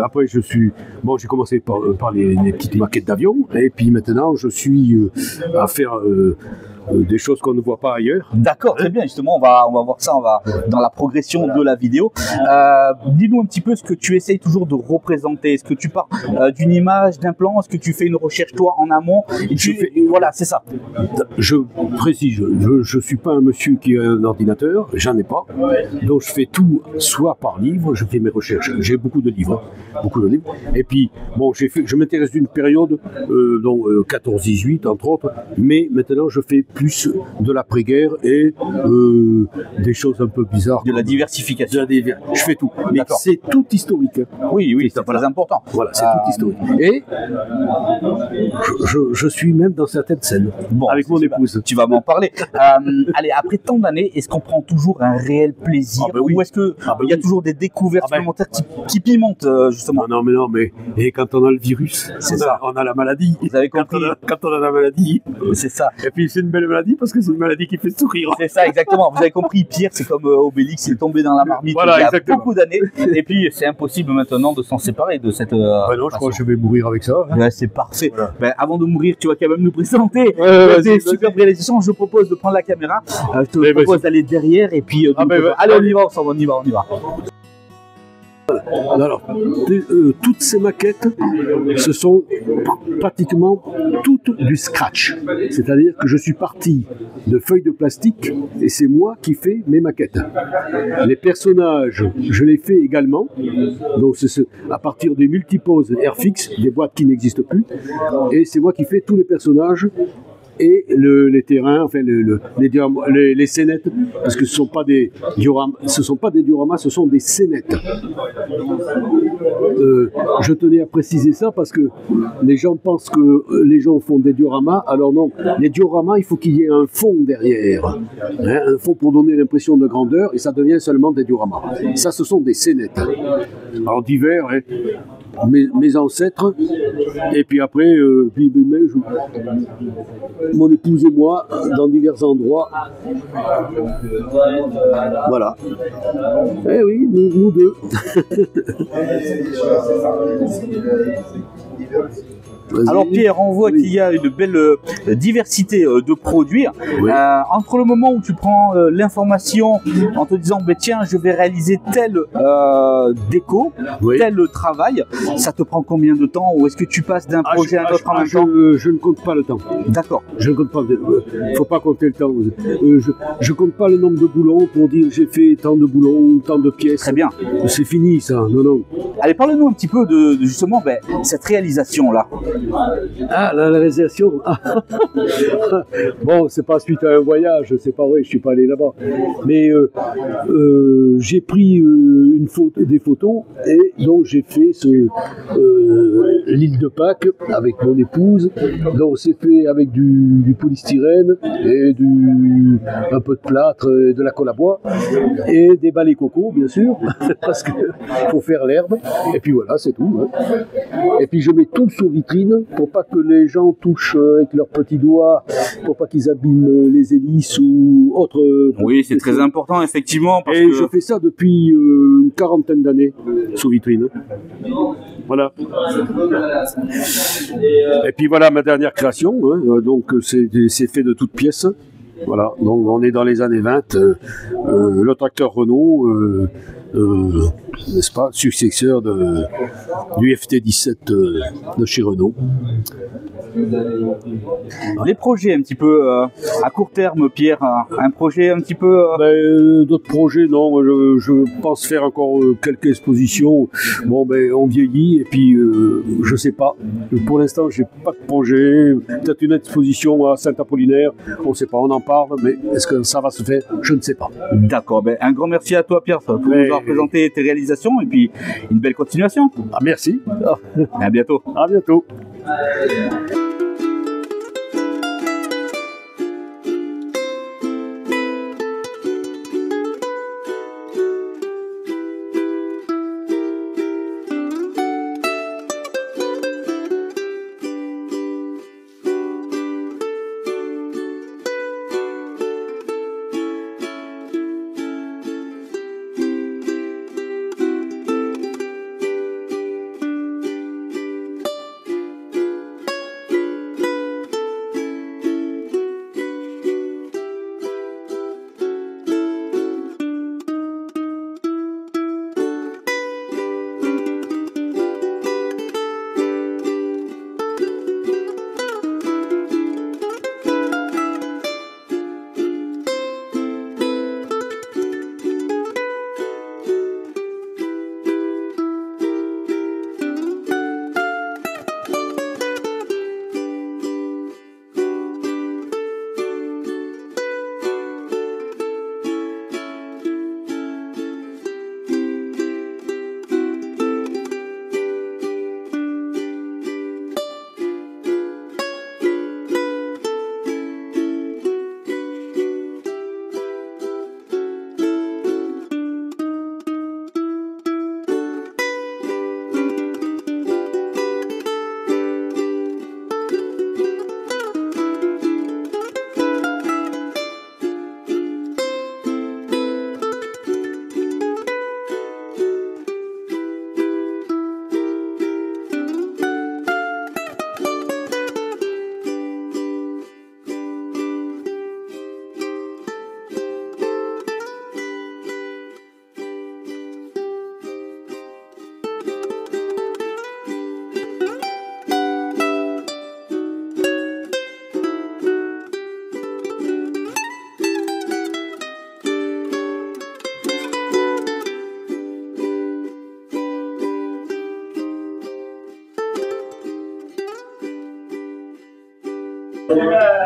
I: après j'ai commencé par les petites maquettes d'avions, et puis maintenant je suis à faire des choses qu'on ne voit pas ailleurs.
A: D'accord, très bien, justement, on va voir ça, dans la progression de la vidéo. Dis-nous un petit peu ce que tu essayes toujours de représenter. Est-ce que tu pars d'une image, d'un plan? Est-ce que tu fais une recherche, toi, en amont? Voilà, c'est ça.
I: Je précise, je suis pas un monsieur qui a un ordinateur, j'en ai pas. Donc je fais tout, soit par livre, je fais mes recherches. J'ai beaucoup de livres. Et puis, je m'intéresse d'une période, 14-18, entre autres, mais maintenant je fais plus de l'après-guerre et des choses un peu bizarres.
A: De la diversification.
I: Je fais tout. Mais c'est tout historique.
A: Oui, c'est très important.
I: Voilà, c'est tout historique. Et je suis même dans certaines scènes avec mon épouse.
A: Tu vas m'en parler. Allez, après tant d'années, est-ce qu'on prend toujours un réel plaisir ou est-ce qu'il y a toujours des découvertes supplémentaires qui pimentent justement?
I: Non, mais et quand on a le virus, on a la maladie.
A: Vous avez compris.
I: Quand on a la maladie,
A: c'est ça.
I: Et puis c'est une belle maladie parce que c'est une maladie qui fait sourire.
A: C'est ça, exactement. Vous avez compris, Pierre, c'est comme Obélix, il est tombé dans la marmite il y a beaucoup d'années. Et puis c'est impossible maintenant de s'en séparer de cette.
I: Non, je crois que je vais mourir avec ça.
A: Ouais, c'est parfait. Avant de mourir, tu vas quand même nous présenter des super réalisations. Je propose de prendre la caméra. Je te propose d'aller derrière et puis. Allez, on y va ensemble, on y va.
I: Alors, toutes ces maquettes, ce sont pratiquement toutes du scratch. C'est-à-dire que je suis parti de feuilles de plastique et c'est moi qui fais mes maquettes. Les personnages, je les fais également. Donc, c'est à partir des multiposes Airfix, des boîtes qui n'existent plus. Et c'est moi qui fais tous les personnages. Et les terrains, enfin les scénettes, parce que ce ne sont pas des dioramas, ce sont des scénettes. Je tenais à préciser ça parce que les gens pensent que les gens font des dioramas, alors non, les dioramas, il faut qu'il y ait un fond derrière, un fond pour donner l'impression de grandeur, et ça devient seulement des dioramas. Ça, ce sont des scénettes. Alors divers, mes ancêtres. Et puis après, mon épouse et moi, dans divers endroits. Voilà. Eh oui, nous deux.
A: Alors Pierre, on voit qu'il y a une belle diversité de produits.
I: Oui.
A: Entre le moment où tu prends l'information en te disant tiens, je vais réaliser tel déco,
I: Oui.
A: tel travail, ça te prend combien de temps, ou est-ce que tu passes d'un projet à un autre en même temps?
I: Je ne compte pas le temps.
A: D'accord.
I: Je ne compte pas. Faut pas compter le temps. Je compte pas le nombre de boulons pour dire j'ai fait tant de boulons, tant de pièces.
A: Très bien.
I: C'est fini ça. Non, non.
A: Allez, parle-nous un petit peu de justement cette réalisation-là.
I: Ah, la réalisation. Bon, c'est pas suite à un voyage, c'est pas vrai, je suis pas allé là-bas. Mais j'ai pris des photos et donc j'ai fait l'île de Pâques avec mon épouse. Donc c'est fait avec du polystyrène et un peu de plâtre et de la colle à bois et des balais coco, bien sûr, parce qu'il faut faire l'herbe. Et puis voilà, c'est tout. Hein. Et puis je mets tout sur vitrine pour pas que les gens touchent avec leurs petits doigts, pour pas qu'ils abîment les hélices ou autres.
A: Oui, c'est très important, effectivement. Parce
I: et
A: que...
I: je fais ça depuis une quarantaine d'années sous vitrine. Voilà. Et puis voilà ma dernière création. Hein. Donc c'est fait de toutes pièces. Voilà. Donc on est dans les années 20. Le tracteur Renault. N'est-ce pas, successeur du FT17 de chez Renault.
A: Les projets un petit peu à court terme, Pierre, un projet un petit peu...
I: D'autres projets, non, je pense faire encore quelques expositions. Bon, on vieillit et puis je sais pas. Pour l'instant, j'ai pas de projet. Peut-être une exposition à Saint-Apollinaire, on sait pas, on en parle, mais est-ce que ça va se faire? Je ne sais pas.
A: D'accord, un grand merci à toi, Pierre, pour nous avoir présenté tes réalisations et puis une belle continuation.
I: Ah, merci.
A: À bientôt.
I: À bientôt.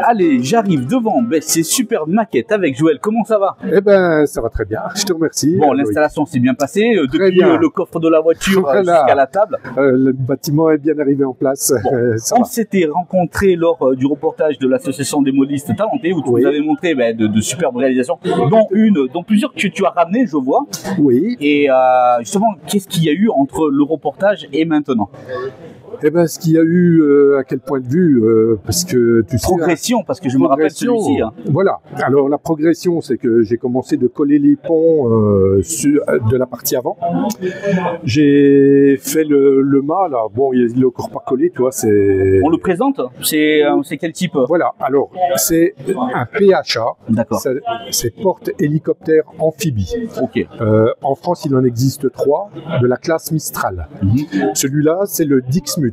A: Allez, j'arrive devant ces super maquettes avec Joël. Comment ça va?
J: Eh ben, ça va très bien. Je te remercie.
A: Bon, l'installation s'est bien passée. Depuis le coffre de la voiture jusqu'à la table.
J: Le bâtiment est bien arrivé en place.
A: Bon, on s'était rencontrés lors du reportage de l'association des modélistes talentés où tu nous avais montré de superbes réalisations, dont plusieurs que tu as ramenées, je vois.
J: Oui.
A: Et justement, qu'est-ce qu'il y a eu entre le reportage et maintenant?
J: Eh ben, ce qu'il y a eu, à quel point de vue, parce que tu sais...
A: Progression, parce que je me rappelle celui-ci. Hein.
J: Voilà. Alors, la progression, c'est que j'ai commencé de coller les ponts de la partie avant. J'ai fait le mât, là. Bon, il est encore pas collé, tu vois, c'est...
A: On le présente? C'est quel type?
J: Voilà. Alors, c'est un PHA.
A: D'accord.
J: C'est porte-hélicoptère amphibie.
A: Ok.
J: En France, il en existe 3 de la classe Mistral. Celui-là, c'est le Dixmude.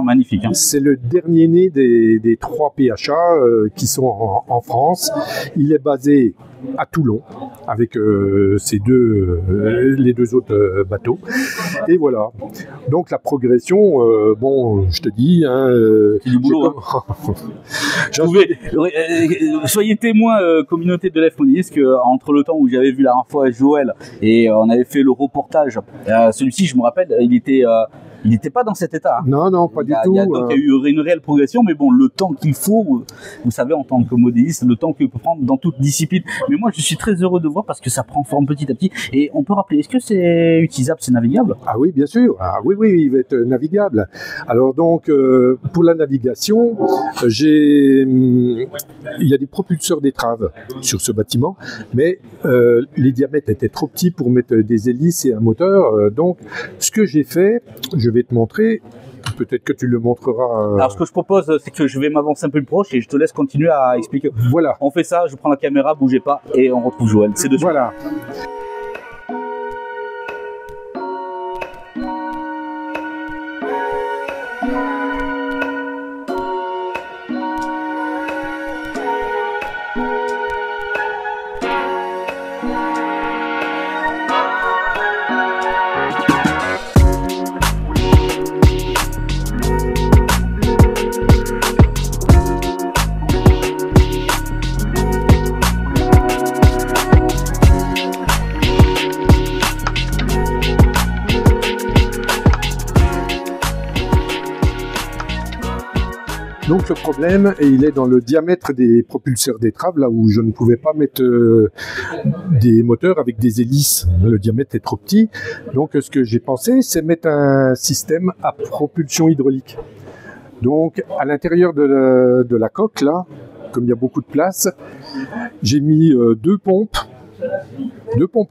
A: Magnifique.
J: C'est le dernier né des 3 PHA qui sont en France. Il est basé à Toulon avec les deux autres bateaux. Et voilà. Donc la progression, je te dis...
A: c'est du boulot. Soyez témoins, communauté de l'EF-Modéliste, qu'entre le temps où j'avais vu la dernière fois Joël et on avait fait le reportage, celui-ci, je me rappelle, il n'était pas dans cet état.
J: Hein. Non, pas du tout.
A: Donc il y a eu une réelle progression, mais bon, le temps qu'il faut, vous savez, en tant que modéliste, le temps qu'il peut prendre dans toute discipline. Mais moi, je suis très heureux de voir parce que ça prend forme petit à petit. Et on peut rappeler, est-ce que c'est utilisable, c'est navigable?
J: Ah oui, bien sûr. Ah, oui, il va être navigable. Alors donc, pour la navigation, il y a des propulseurs d'étrave sur ce bâtiment, mais les diamètres étaient trop petits pour mettre des hélices et un moteur. Donc, ce que j'ai fait, je vais te montrer, peut-être que tu le montreras.
A: Alors ce que je propose, c'est que je vais m'avancer un peu plus proche et je te laisse continuer à expliquer.
J: Voilà.
A: On fait ça, je prends la caméra, bougez pas et on retrouve Joël. C'est de suite.
J: Voilà. Donc le problème, il est dans le diamètre des propulseurs d'étrave, là où je ne pouvais pas mettre des moteurs avec des hélices. Le diamètre est trop petit. Donc ce que j'ai pensé, c'est mettre un système à propulsion hydraulique. Donc à l'intérieur de la coque, là, comme il y a beaucoup de place, j'ai mis 2 pompes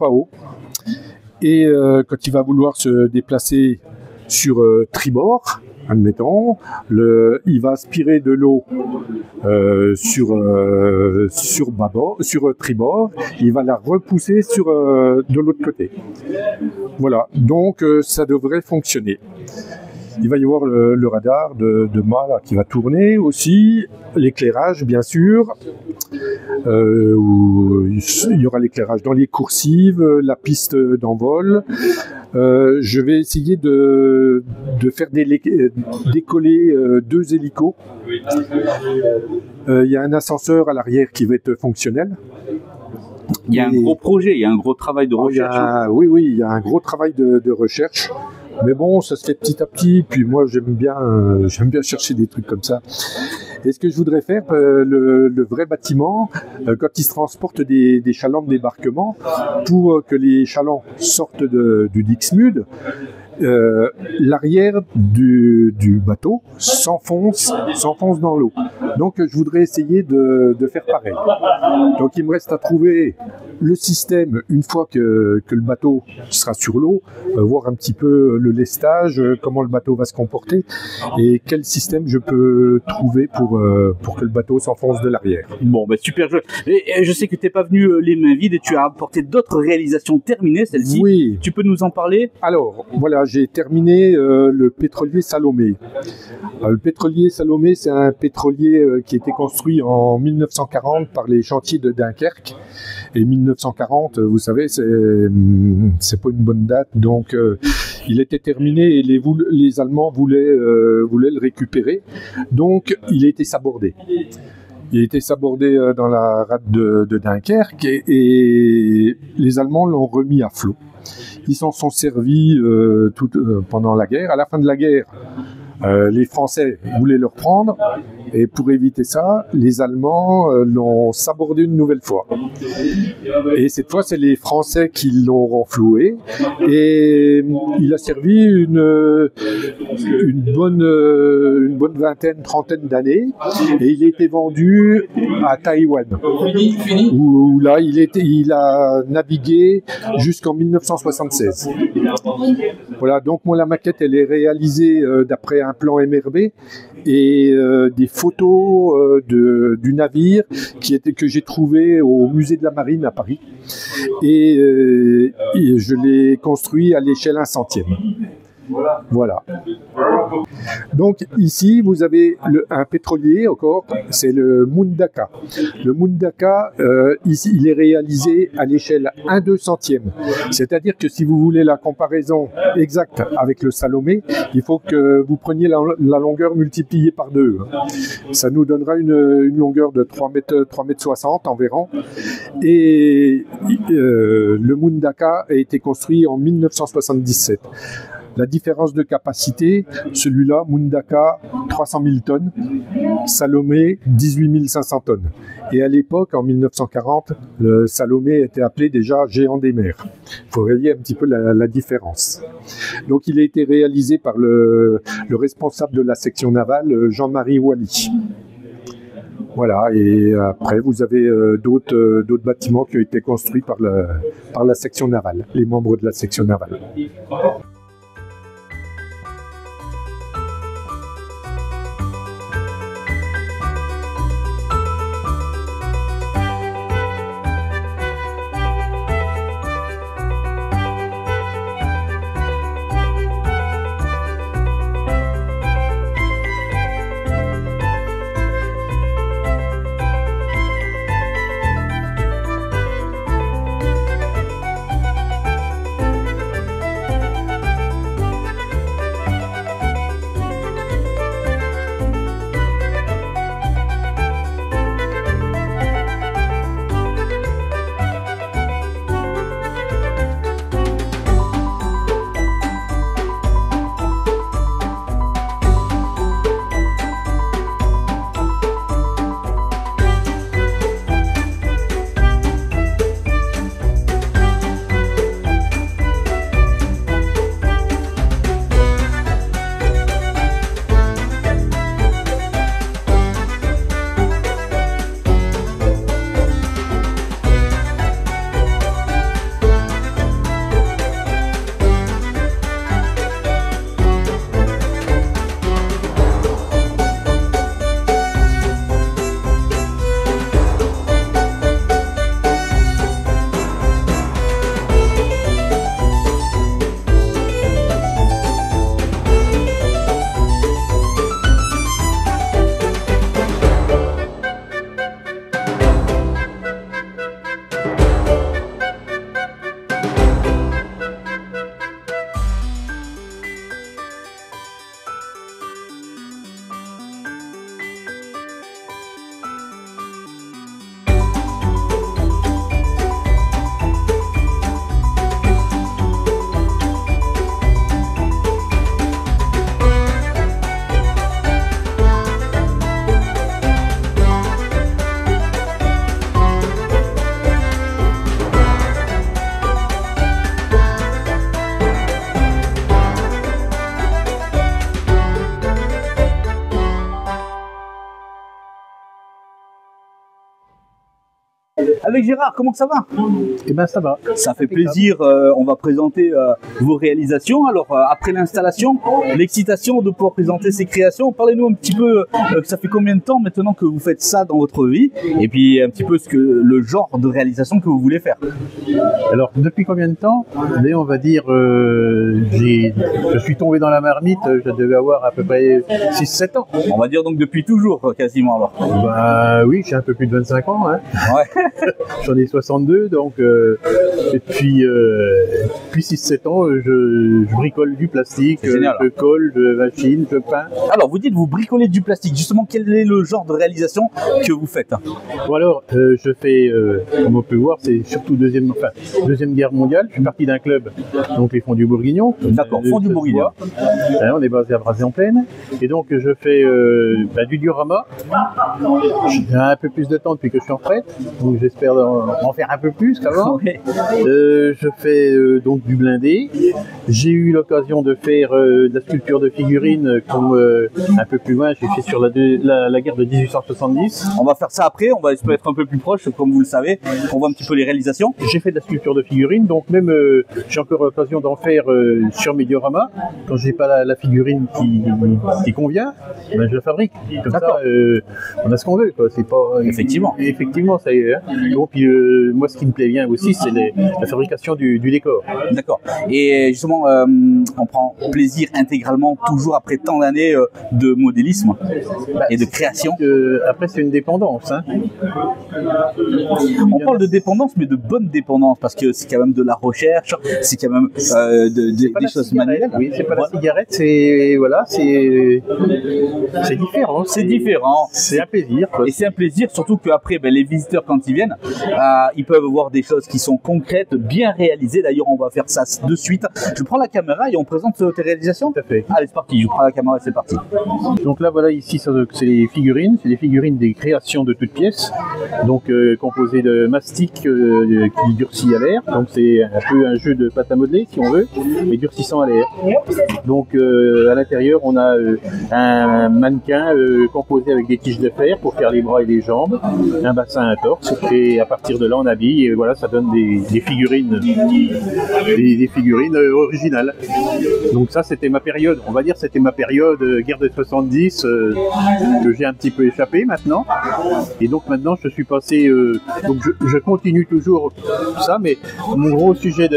J: à eau. Et quand il va vouloir se déplacer sur tribord, admettons, il va aspirer de l'eau sur tribord, il va la repousser de l'autre côté. Voilà, donc ça devrait fonctionner. Il va y avoir le radar de mât qui va tourner aussi, l'éclairage bien sûr, il y aura l'éclairage dans les coursives, la piste d'envol. Je vais essayer de faire décoller 2 hélicos. Il y a un ascenseur à l'arrière qui va être fonctionnel.
A: Il y a un gros projet, il y a un gros travail de recherche.
J: Oui, il y a un gros travail de recherche. Mais bon, ça se fait petit à petit. Puis moi, j'aime bien chercher des trucs comme ça. Et ce que je voudrais faire, le vrai bâtiment, quand il se transporte des chalands de débarquement, pour que les chalands sortent du Dixmude, l'arrière du bateau s'enfonce dans l'eau. Donc je voudrais essayer de faire pareil. Donc il me reste à trouver le système une fois que le bateau sera sur l'eau, voir un petit peu le lestage, comment le bateau va se comporter et quel système je peux trouver pour que le bateau s'enfonce de l'arrière.
A: Bon, super jeu. Et je sais que tu n'es pas venu les mains vides et tu as apporté d'autres réalisations terminées, celle-ci.
J: Oui.
A: Tu peux nous en parler?
J: Alors, voilà, j'ai terminé le pétrolier Salomé. Le pétrolier Salomé, c'est un pétrolier qui a été construit en 1940 par les chantiers de Dunkerque. Et 1940, vous savez, c'est pas une bonne date, donc Il était terminé et les Allemands voulaient le récupérer. Donc, il a été sabordé. Il a été sabordé dans la rade de Dunkerque et les Allemands l'ont remis à flot. Ils s'en sont servis pendant la guerre. À la fin de la guerre, les Français voulaient le reprendre et pour éviter ça, les Allemands l'ont sabordé une nouvelle fois. Et cette fois, c'est les Français qui l'ont renfloué et il a servi une bonne vingtaine, trentaine d'années et il a été vendu à Taïwan où là, il a navigué jusqu'en 1976. Voilà, donc moi la maquette elle est réalisée d'après un plan MRB et des photos du navire que j'ai trouvé au musée de la Marine à Paris et je l'ai construit à l'échelle 1/100e. Voilà. Donc ici vous avez un pétrolier encore, c'est le Mundaka. Le Mundaka, ici il est réalisé à l'échelle 1/200e. C'est-à-dire que si vous voulez la comparaison exacte avec le Salomé, il faut que vous preniez la longueur multipliée par 2. Ça nous donnera une longueur de 3,60 m environ. Et le Mundaka a été construit en 1977. La différence de capacité, celui-là, Mundaka, 300 000 tonnes, Salomé, 18 500 tonnes. Et à l'époque, en 1940, le Salomé était appelé déjà géant des mers. Il faut voyez un petit peu la différence. Donc il a été réalisé par le responsable de la section navale, Jean-Marie Wally. Voilà, et après vous avez d'autres bâtiments qui ont été construits par la section navale, les membres de la section navale.
A: Avec Gérard, comment ça va?
H: Eh ben ça va.
A: Ça fait plaisir, on va présenter vos réalisations. Alors après l'installation, l'excitation de pouvoir présenter ces créations, parlez-nous un petit peu, ça fait combien de temps maintenant que vous faites ça dans votre vie? Et puis un petit peu le genre de réalisation que vous voulez faire.
K: Alors depuis combien de temps? Mais on va dire, je suis tombé dans la marmite, je devais avoir à peu près 6-7 ans.
A: On va dire donc depuis toujours quasiment alors.
K: Bah oui, j'ai un peu plus de 25 ans. Hein.
A: Ouais.
K: J'en ai 62, donc depuis 6-7 ans, je bricole du plastique, je colle, je machine, je peins.
A: Alors, vous dites vous bricolez du plastique. Justement, quel est le genre de réalisation que vous faites?
K: Bon alors, je fais, comme on peut voir, c'est surtout deuxième guerre mondiale. Je suis parti d'un club, donc les Fondus Bourguignons.
A: D'accord, Fondus Bourguignons.
K: On est basé à Brazé-en-Plaine. Et donc, je fais du diorama. J'ai un peu plus de temps depuis que je suis en retraite, donc j'espère en faire un peu plus qu'avant. Je fais donc du blindé. J'ai eu l'occasion de faire de la sculpture de figurines, comme un peu plus loin, j'ai fait sur la guerre de 1870.
A: On va faire ça après, on va essayer d'être un peu plus proche, comme vous le savez, on voit un petit peu les réalisations.
K: J'ai fait de la sculpture de figurines, donc même j'ai encore l'occasion d'en faire sur mes dioramas. Quand j'ai pas la figurine qui convient, ben je la fabrique. Comme ça, on a ce qu'on veut, quoi. C'est pas effectivement ça y est. Hein. Donc moi, ce qui me plaît bien aussi, c'est la fabrication du décor.
A: D'accord. Et justement, on prend plaisir intégralement toujours après tant d'années de modélisme et de création.
K: Après, c'est une dépendance. Hein.
A: On parle de dépendance, mais de bonne dépendance, parce que c'est quand même de la recherche, c'est quand même des choses manuelles.
K: Oui, c'est pas la cigarette, c'est voilà, c'est différent.
A: C'est différent.
K: C'est un plaisir. Quoi.
A: Et c'est un plaisir, surtout qu'après, les visiteurs, quand ils viennent, ils peuvent voir des choses qui sont concrètes, bien réalisées. D'ailleurs, on va faire ça de suite. Je prends la caméra et on présente tes réalisations.
K: Tout à fait.
A: Allez, c'est parti. Je prends la caméra et c'est parti.
K: Donc là, voilà, ici, c'est les figurines. C'est des figurines des créations de toutes pièces. Donc, composées de mastic qui durcit à l'air. Donc, c'est un peu un jeu de pâte à modeler, si on veut, mais durcissant à l'air. Donc, à l'intérieur, on a un mannequin composé avec des tiges de fer pour faire les bras et les jambes, un bassin, un torse, et à partir de là, on habille, et voilà, ça donne des figurines, des figurines originales. Donc ça, c'était ma période, on va dire, c'était ma période guerre de 70, que j'ai un petit peu échappé maintenant. Et donc maintenant, je suis passé, donc je continue toujours ça, mais mon gros sujet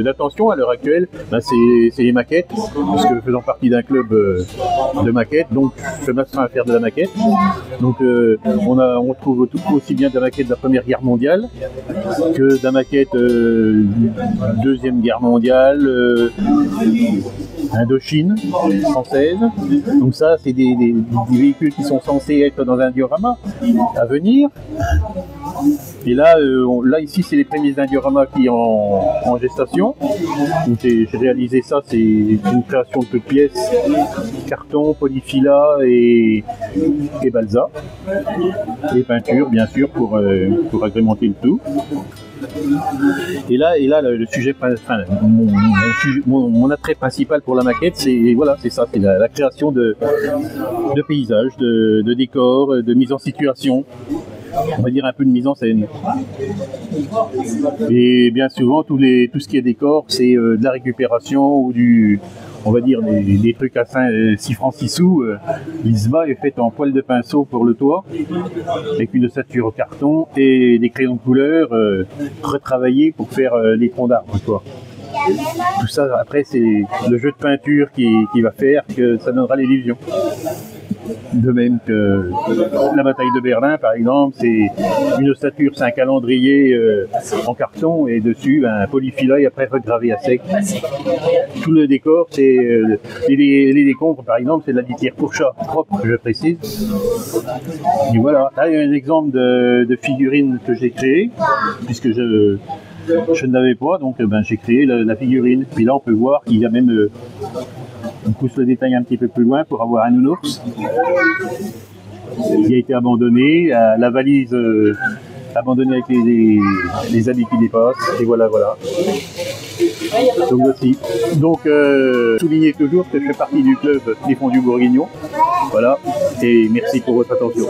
K: d'attention à l'heure actuelle, c'est les maquettes, parce que faisant partie d'un club de maquettes, donc je m'astreins à faire de la maquette. Donc on trouve aussi bien de la maquette de la Première Guerre mondiale que de la maquette Deuxième Guerre mondiale, Indochine française. Donc ça, c'est des véhicules qui sont censés être dans un diorama à venir. Et là, ici, c'est les prémices d'un diorama qui est en gestation. J'ai réalisé ça, c'est une création de toutes pièces, carton, polyfila et balsa. Et peinture, bien sûr, pour agrémenter le tout. Et là, le sujet, mon attrait principal pour la maquette, c'est ça, c'est la création de paysages, de décors, de mise en situation. On va dire un peu de mise en scène. Et bien souvent, tout ce qui est décor, c'est de la récupération ou on va dire des trucs à 6 francs 6 sous. L'ISBA est faite en poil de pinceau pour le toit, avec une ossature au carton et des crayons de couleur retravaillés pour faire les troncs d'arbres. Tout ça, après, c'est le jeu de peinture qui va faire que ça donnera l'illusion. De même que la bataille de Berlin, par exemple, c'est une ossature, c'est un calendrier en carton et dessus un polyfila et après regravé à sec. Tout le décor, c'est les décombres, par exemple, c'est de la litière pour chat propre, je précise. Et voilà, là il y a un exemple de figurine que j'ai créée, puisque je ne l'avais pas, donc j'ai créé la figurine. Puis là on peut voir qu'il y a même on pousse le détail un petit peu plus loin pour avoir un nounours qui a été abandonné, la valise abandonnée avec les habits qui dépassent, et voilà. Donc aussi. Donc soulignez toujours que je fais partie du club des Fondus Bourguignons. Voilà, et merci pour votre attention.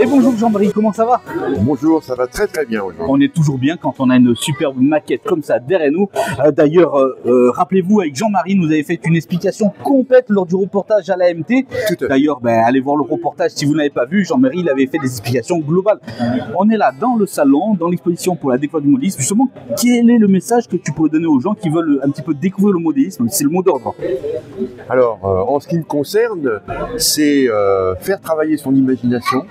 A: Et bonjour Jean-Marie, comment ça va?
L: Bonjour, ça va très très bien aujourd'hui.
A: On est toujours bien quand on a une superbe maquette comme ça derrière nous. D'ailleurs, rappelez-vous, avec Jean-Marie, nous avez fait une explication complète lors du reportage à l'AMT. D'ailleurs, allez voir le reportage si vous n'avez pas vu. Jean-Marie, il avait fait des explications globales. On est là dans le salon, dans l'exposition pour la découverte du modélisme. Justement, quel est le message que tu pourrais donner aux gens qui veulent un petit peu découvrir le modélisme? C'est le mot d'ordre.
L: Alors, en ce qui me concerne, c'est c'est faire travailler son imagination,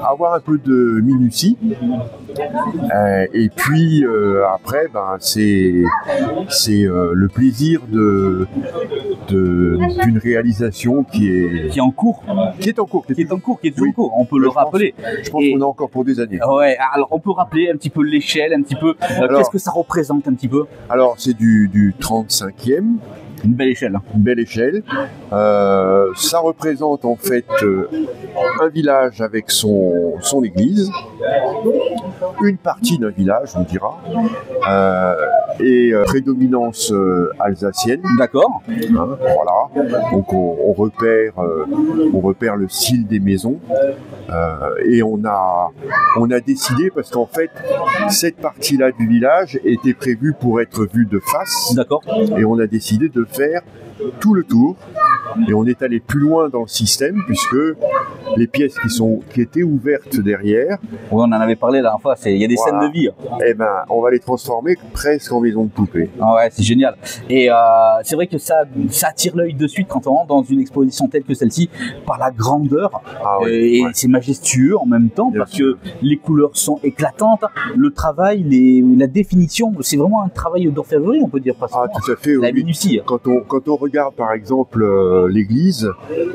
L: avoir un peu de minutie, et puis après, c'est le plaisir d'une réalisation qui est
A: en cours,
L: qui est toujours
A: en cours. On peut le rappeler.
L: Je pense qu'on a encore pour des années.
A: Ouais. Alors on peut rappeler un petit peu l'échelle, un petit peu. Qu'est-ce que ça représente un petit peu?
L: Alors c'est du 35e.
A: Une belle échelle.
L: Une belle échelle. Ça représente en fait un village avec son église, une partie d'un village, on dira, et prédominance alsacienne.
A: D'accord.
L: Voilà. Donc on repère le style des maisons, et on a décidé, parce qu'en fait cette partie-là du village était prévue pour être vue de face.
A: D'accord.
L: Et on a décidé de faire tout le tour, et on est allé plus loin dans le système, puisque les pièces qui étaient ouvertes derrière,
A: oui, on en avait parlé la dernière fois, il y a des scènes de vie.
L: Eh ben, on va les transformer presque en maison de poupée.
A: Ah ouais, c'est génial. Et c'est vrai que ça attire l'œil de suite quand on rentre dans une exposition telle que celle-ci, par la grandeur, c'est majestueux en même temps, parce que les couleurs sont éclatantes, le travail, la définition, c'est vraiment un travail d'orfèvrerie, on peut dire.
L: Tout à fait.
A: La minutie.
L: Quand on regarde par exemple l'église,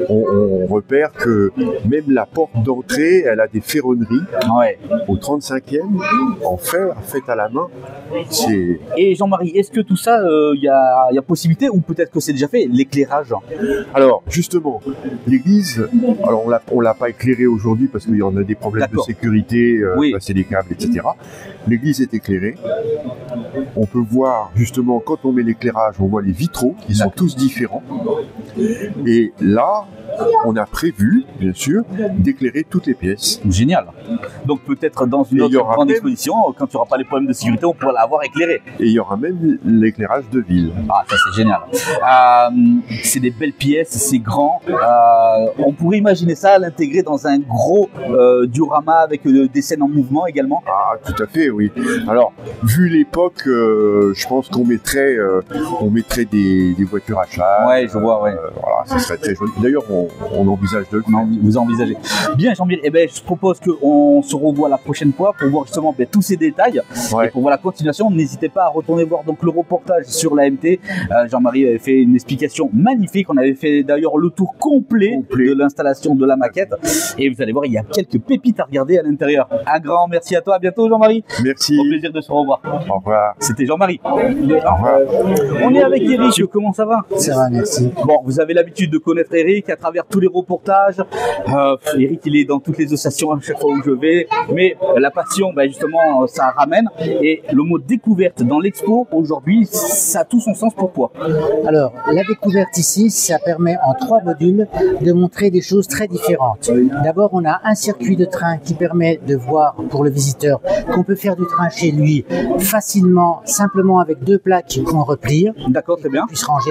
L: on repère que même la porte d'entrée, elle a des ferronneries.
A: Ouais.
L: Au 35e, en fer, fait à la main.
A: Et Jean-Marie, est-ce que tout ça, il y a possibilité, ou peut-être que c'est déjà fait, l'éclairage?
L: Alors, justement, l'église, alors on l'a pas éclairée aujourd'hui parce qu'il y en a des problèmes de sécurité, passer des câbles, etc. L'église est éclairée. On peut voir, justement, quand on met l'éclairage, on voit les vitraux, qui sont tous différents. Et là, on a prévu, bien sûr, d'éclairer toutes les pièces.
A: Génial. Donc peut-être dans une autre grande exposition, quand il n'y aura pas les problèmes de sécurité, on pourra l'avoir éclairé.
L: Et il y aura même l'éclairage de ville.
A: Ah, ça c'est génial. C'est des belles pièces, c'est grand. On pourrait imaginer ça, l'intégrer dans un gros diorama avec des scènes en mouvement également.
L: Ah, tout à fait, oui. Alors, vu l'époque, je pense qu'on mettrait des voitures à cheval.
A: Ouais, je vois, ouais.
L: Voilà, ça serait très joli. D'ailleurs, on envisage de le faire.
A: Vous envisagez. Bien, Jean-Michel, je propose qu'on se revoit la prochaine fois pour voir justement tous ces détails. Et pour voir la continuation, n'hésitez pas à retourner voir donc le reportage sur l'AMT. Jean-Marie avait fait une explication magnifique. On avait fait d'ailleurs le tour complet de l'installation de la maquette. Et vous allez voir, il y a quelques pépites à regarder à l'intérieur. Un grand merci à toi. À bientôt, Jean-Marie.
L: Merci.
A: Au plaisir de se revoir.
L: Au revoir.
A: C'était Jean-Marie.
L: Au revoir.
A: On est avec Eric. Comment ça va?
M: Ça va, merci.
A: Bon, vous avez l'habitude de connaître Eric à travers tous les reportages. Eric, il est dans toutes les associations à chaque fois où je vais. Mais la passion, justement, ça ramène. Et le mot découverte dans l'expo, aujourd'hui, ça a tout son sens. Pourquoi?
M: Alors, la découverte ici, ça permet en 3 modules de montrer des choses très différentes. D'abord, on a un circuit de train qui permet de voir pour le visiteur qu'on peut faire du train chez lui facilement, simplement avec 2 plaques qu'on replie.
A: D'accord, très bien.
M: Puisse ranger.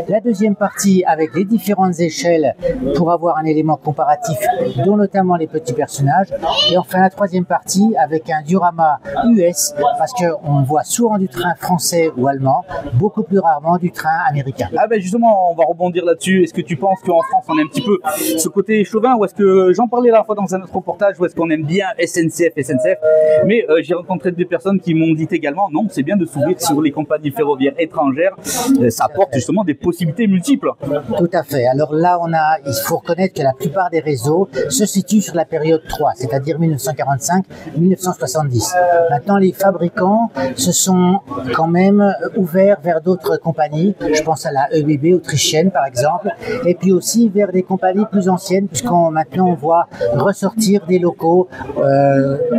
M: La deuxième partie avec les différentes échelles pour avoir un élément comparatif, dont notamment les petits personnages. Et enfin la troisième partie avec un diorama US, parce qu'on voit souvent du train français ou allemand, beaucoup plus rarement du train américain.
A: Ah justement, on va rebondir là-dessus. Est-ce que tu penses qu'en France on a un petit peu ce côté chauvin, ou est-ce que j'en parlais la fois dans un autre reportage, ou est-ce qu'on aime bien SNCF, mais j'ai rencontré des personnes qui m'ont dit également non, c'est bien de s'ouvrir sur les compagnies ferroviaires étrangères, ça apporte justement des possibilités multiples.
M: Tout à fait. Alors là, il faut reconnaître que la plupart des réseaux se situent sur la période 3, c'est-à-dire 1945-1970. Maintenant, les fabricants se sont quand même ouverts vers d'autres compagnies. Je pense à la EBB autrichienne, par exemple, et puis aussi vers des compagnies plus anciennes, puisqu'on maintenant on voit ressortir des locaux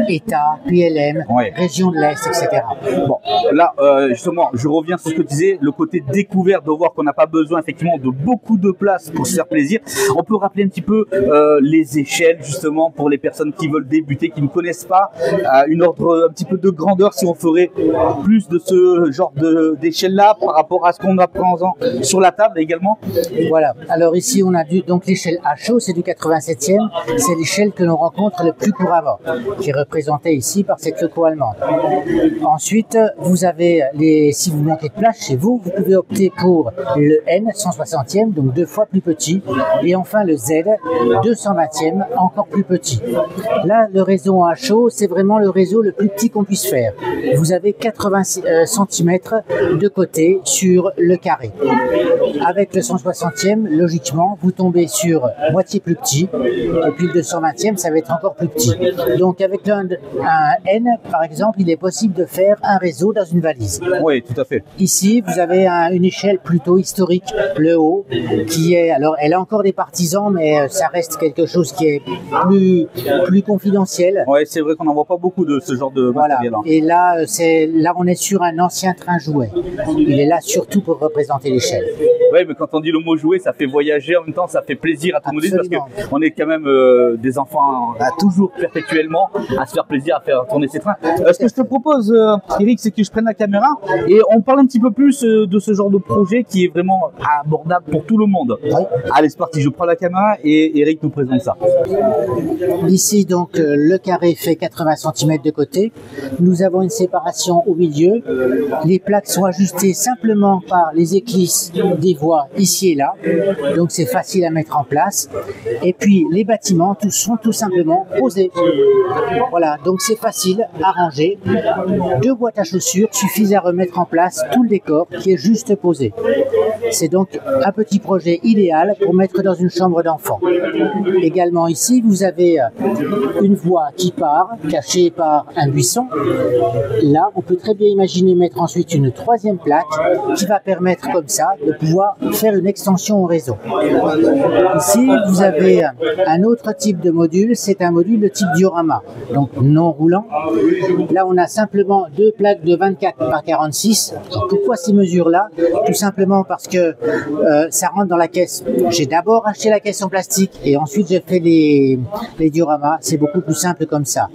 M: État, PLM, région de l'Est, etc.
A: Bon, là, justement, je reviens sur ce que tu disais, le côté découvert, de voir qu'on n'a pas besoin effectivement de beaucoup de place pour se faire plaisir. On peut rappeler un petit peu les échelles, justement, pour les personnes qui veulent débuter, qui ne connaissent pas, une ordre un petit peu de grandeur, si on ferait plus de ce genre d'échelle-là par rapport à ce qu'on apprend sur la table également.
M: Voilà. Alors ici, on a donc l'échelle HO, c'est du 87e, c'est l'échelle que l'on rencontre le plus couramment, qui est représentée ici par cette loco allemande. Ensuite, vous avez si vous manquez de place chez vous, vous pouvez opter pour le N 160e, 150e, donc 2 fois plus petit. Et enfin le Z, 220e, encore plus petit. Là, le réseau en HO, c'est vraiment le réseau le plus petit qu'on puisse faire. Vous avez 80 cm de côté sur le carré. Avec le 160e, logiquement, vous tombez sur moitié plus petit, et puis le 220e, ça va être encore plus petit. Donc avec un N, par exemple, il est possible de faire un réseau dans une valise.
A: Oui, tout à fait.
M: Ici, vous avez une échelle plutôt historique, le haut, qui est, alors elle a encore des partisans, mais ça reste quelque chose qui est plus confidentiel.
A: Oui, c'est vrai qu'on n'en voit pas beaucoup de ce genre de matériel.
M: Voilà. Et là, on est sur un ancien train jouet. Il est là surtout pour représenter l'échelle.
A: Oui, mais quand on dit le mot jouet, ça fait voyager, en même temps, ça fait plaisir à tout le monde, parce qu'on est quand même des enfants toujours perpétuellement à se faire plaisir à faire tourner ces trains. Ce que je te propose, Eric, c'est que je prenne la caméra et on parle un petit peu plus de ce genre de projet qui est vraiment abordable pour tout le monde. Oui. Allez, c'est parti, je prends la caméra et Eric nous présente ça.
M: Ici, donc, le carré fait 80 cm de côté. Nous avons une séparation au milieu. Les plaques sont ajustées simplement par les éclisses des voies ici et là. Donc, c'est facile à mettre en place. Et puis, les bâtiments sont tout simplement posés. Voilà, donc c'est facile à ranger. 2 boîtes à chaussures suffisent à remettre en place tout le décor qui est juste posé. C'est donc un petit projet idéal pour mettre dans une chambre d'enfant. Également ici, vous avez une voie qui part, cachée par un buisson. Là, on peut très bien imaginer mettre ensuite une 3e plaque qui va permettre comme ça de pouvoir faire une extension au réseau. Ici, vous avez un autre type de module, c'est un module de type diorama, donc non roulant. Là, on a simplement 2 plaques de 24 par 46. Alors, pourquoi ces mesures-là? Tout simplement parce que ça rentre dans la caisse. J'ai d'abord acheté la caisse en plastique et ensuite j'ai fait les dioramas. C'est beaucoup plus simple comme ça.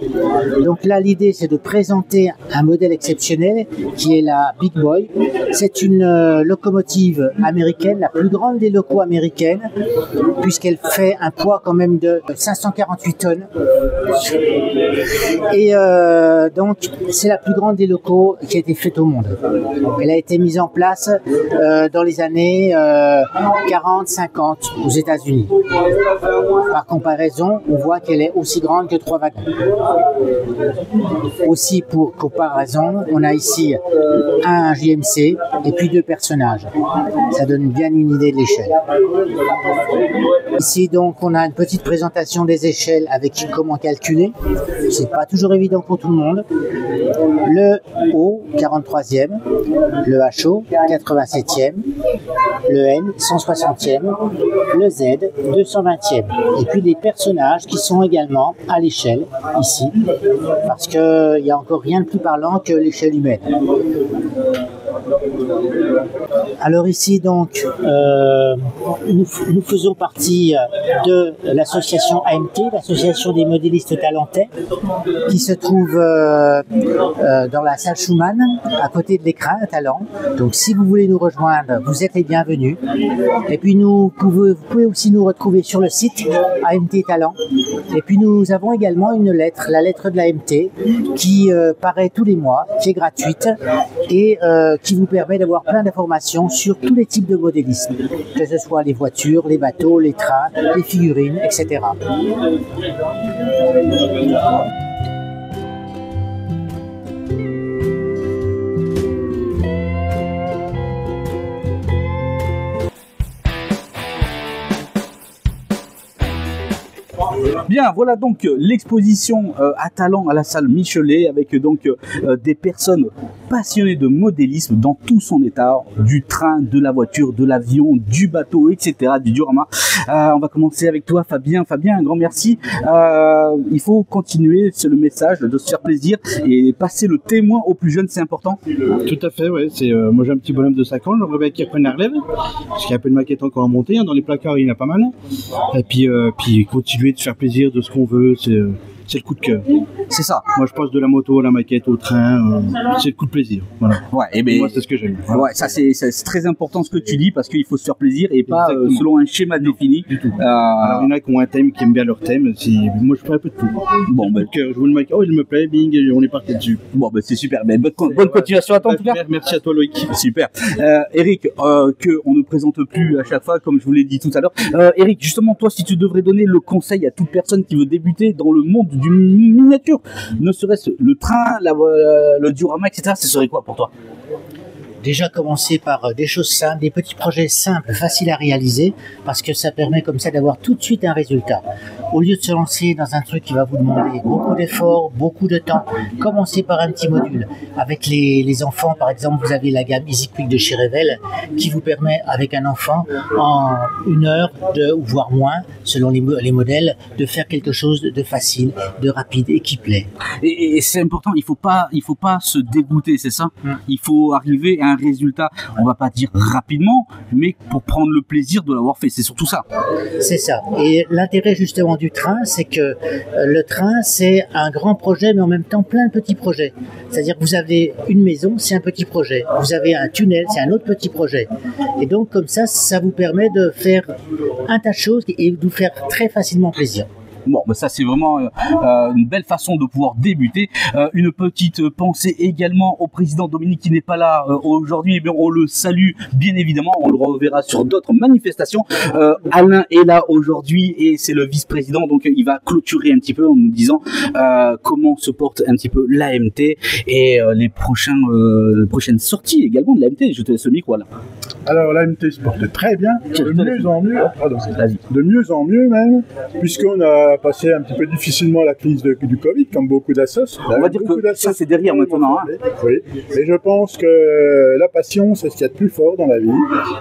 M: Donc là, l'idée, c'est de présenter un modèle exceptionnel qui est la Big Boy. C'est une locomotive américaine, la plus grande des locos américaines, puisqu'elle fait un poids quand même de 548 tonnes. Et donc, c'est la plus grande des locaux qui a été faite au monde. Elle a été mise en place dans les années 40-50 aux États-Unis. Par comparaison, on voit qu'elle est aussi grande que 3 wagons. Aussi, pour comparaison, on a ici un JMC et puis 2 personnages. Ça donne bien une idée de l'échelle. Ici, donc, on a une petite présentation des échelles avec comment calculer. C'est pas toujours évident pour tout le monde. Le O, 43e, le HO, 87e, le N, 160e, le Z, 220e. Et puis des personnages qui sont également à l'échelle, ici, parce qu'il n'y a encore rien de plus parlant que l'échelle humaine. Alors ici donc nous faisons partie de l'association AMT, l'association des modélistes talentais, qui se trouve dans la salle Schumann, à côté de l'écran à Talent. Donc si vous voulez nous rejoindre, vous êtes les bienvenus. Et puis vous pouvez aussi nous retrouver sur le site AMT Talent. Et puis nous avons également une lettre, la lettre de l'AMT, qui paraît tous les mois, qui est gratuite et qui vous permet d'avoir plein d'informations sur tous les types de modélisme, que ce soit les voitures, les bateaux, les trains, les figurines, etc.
A: Bien, voilà donc l'exposition à Talent à la salle Michelet avec donc des personnes passionnées de modélisme dans tout son état, du train, de la voiture, de l'avion, du bateau, etc., du diorama. On va commencer avec toi, Fabien. Fabien, un grand merci. Il faut continuer, c'est le message, de se faire plaisir et passer le témoin aux plus jeunes, c'est important.
B: Tout à fait, ouais. Moi j'ai un petit bonhomme de 5 ans, j'aimerais bien qu'il reprenne la relève, parce qu'il y a un peu de maquette encore à monter, hein. Dans les placards il y en a pas mal. Et puis continuer de faire plaisir de ce qu'on veut, c'est le coup de cœur.
A: C'est ça.
B: Moi, je passe de la moto à la maquette au train, c'est le coup de plaisir. Voilà.
A: Ouais, et ben,
B: moi, c'est ce que j'aime.
A: Ouais, ça c'est très important ce que tu dis parce qu'il faut se faire plaisir et pas selon un schéma défini.
B: Du tout. Alors, il y en a qui ont un thème, qui aiment bien leur thème. Moi, je fais un peu de tout. Bon, ben, je vous le maquette. Oh, il me plaît, bing, on est parti dessus.
A: Bon, ben, c'est super. Ben, bonne continuation à toi en tout cas.
B: Merci à toi, Loïc.
A: Super. Eric, que on ne présente plus à chaque fois, comme je vous l'ai dit tout à l'heure. Eric, justement, toi, si tu devrais donner le conseil à toute personne qui veut débuter dans le monde du miniature, ne serait-ce le train, le diorama, etc., ce serait quoi pour toi?
M: Déjà commencer par des choses simples, des petits projets simples, faciles à réaliser, parce que ça permet comme ça d'avoir tout de suite un résultat. Au lieu de se lancer dans un truc qui va vous demander beaucoup d'efforts, beaucoup de temps, commencez par un petit module. Avec les enfants, par exemple, vous avez la gamme Easy Quick de chez Revell, qui vous permet, avec un enfant, en 1 heure, ou voire moins, selon les modèles, de faire quelque chose de facile, de rapide et qui plaît.
A: Et c'est important, il faut pas se dégoûter, c'est ça. Il faut arriver à un résultat, on va pas dire rapidement, mais pour prendre le plaisir de l'avoir fait, c'est surtout ça.
M: C'est ça. Et l'intérêt justement du train, c'est que le train, c'est un grand projet, mais en même temps plein de petits projets. C'est-à-dire que vous avez une maison, c'est un petit projet. Vous avez un tunnel, c'est un autre petit projet. Et donc comme ça vous permet de faire un tas de choses et de vous faire très facilement plaisir.
A: Bon, ben ça c'est vraiment une belle façon de pouvoir débuter. Une petite pensée également au président Dominique qui n'est pas là aujourd'hui. Eh bien, on le salue bien évidemment. On le reverra sur d'autres manifestations. Alain est là aujourd'hui et c'est le vice-président, donc il va clôturer un petit peu en nous disant comment se porte un petit peu l'AMT et les prochaines sorties également de l'AMT. Je te laisse le micro là.
D: Alors l'AMT se porte très bien, de mieux en mieux même, puisqu'on a passé un petit peu difficilement la crise du Covid, comme beaucoup d'assos.
A: On va dire que ça c'est derrière maintenant. Hein.
D: Oui, et je pense que la passion c'est ce qu'il y a de plus fort dans la vie,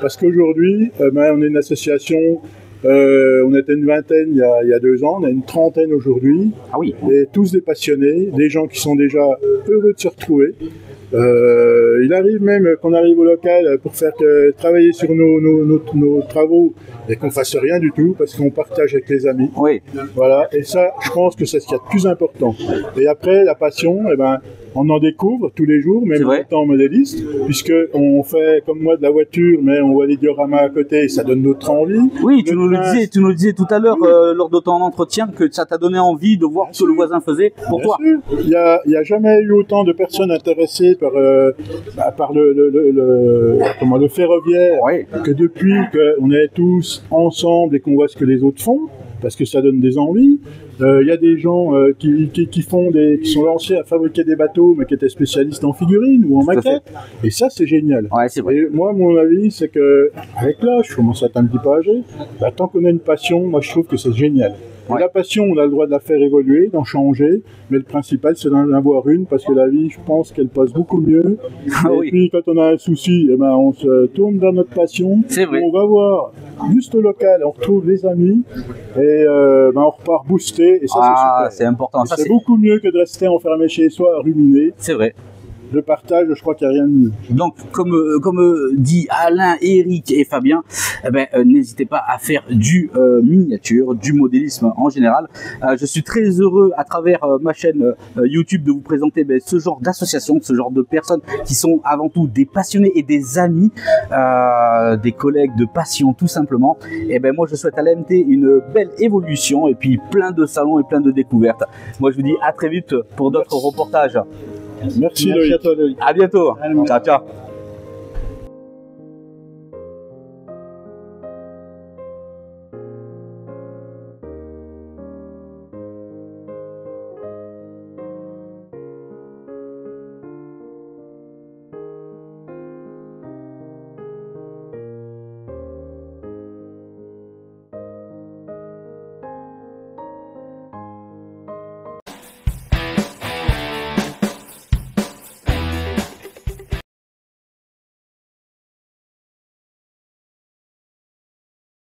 D: parce qu'aujourd'hui on est une association, on était une vingtaine il y a 2 ans, on est une trentaine aujourd'hui, et tous des passionnés, des gens qui sont déjà heureux de se retrouver. Il arrive même qu'on arrive au local pour faire travailler sur nos travaux et qu'on fasse rien du tout parce qu'on partage avec les amis.
A: Oui.
D: Voilà. Et ça, je pense que c'est ce qu'il y a de plus important. Et après, la passion, eh ben, on en découvre tous les jours, même en étant modéliste, puisque on fait comme moi de la voiture, mais on voit les dioramas à côté et ça donne notre envie.
A: Oui, tu nous le disais tout à l'heure lors de ton entretien que ça t'a donné envie de voir ce que le voisin faisait pour toi.
D: Il y a jamais eu autant de personnes intéressées par le ferroviaire que depuis qu'on est tous ensemble et qu'on voit ce que les autres font, parce que ça donne des envies. Il y a des gens qui sont lancés à fabriquer des bateaux, mais qui étaient spécialistes en figurines ou en maquettes. Et ça, c'est génial.
A: Ouais, c'est vrai.
D: Et moi, mon avis, c'est que avec l'âge, je commence à être un petit peu âgé. Bah, tant qu'on a une passion, moi, je trouve que c'est génial. Et la passion, on a le droit de la faire évoluer, d'en changer, mais le principal, c'est d'en avoir une, parce que la vie, je pense qu'elle passe beaucoup mieux. Et puis, quand on a un souci, eh ben, on se tourne vers notre passion.
A: C'est vrai.
D: On va voir juste au local, on retrouve les amis, et on repart boosté, et ça, c'est super.
A: C'est important.
D: C'est beaucoup mieux que de rester enfermé chez soi à ruminer.
A: C'est vrai.
D: Le partage, je crois qu'il n'y a rien de mieux.
A: Donc, comme dit Alain, Eric et Fabien, n'hésitez pas à faire du miniature, du modélisme en général. Je suis très heureux à travers ma chaîne YouTube de vous présenter ce genre d'association, ce genre de personnes qui sont avant tout des passionnés et des amis, des collègues de passion tout simplement. Et moi, je souhaite à l'AMT une belle évolution et puis plein de salons et plein de découvertes. Moi, je vous dis à très vite pour d'autres reportages.
D: Merci Loïc.
A: À bientôt. Ciao, ciao.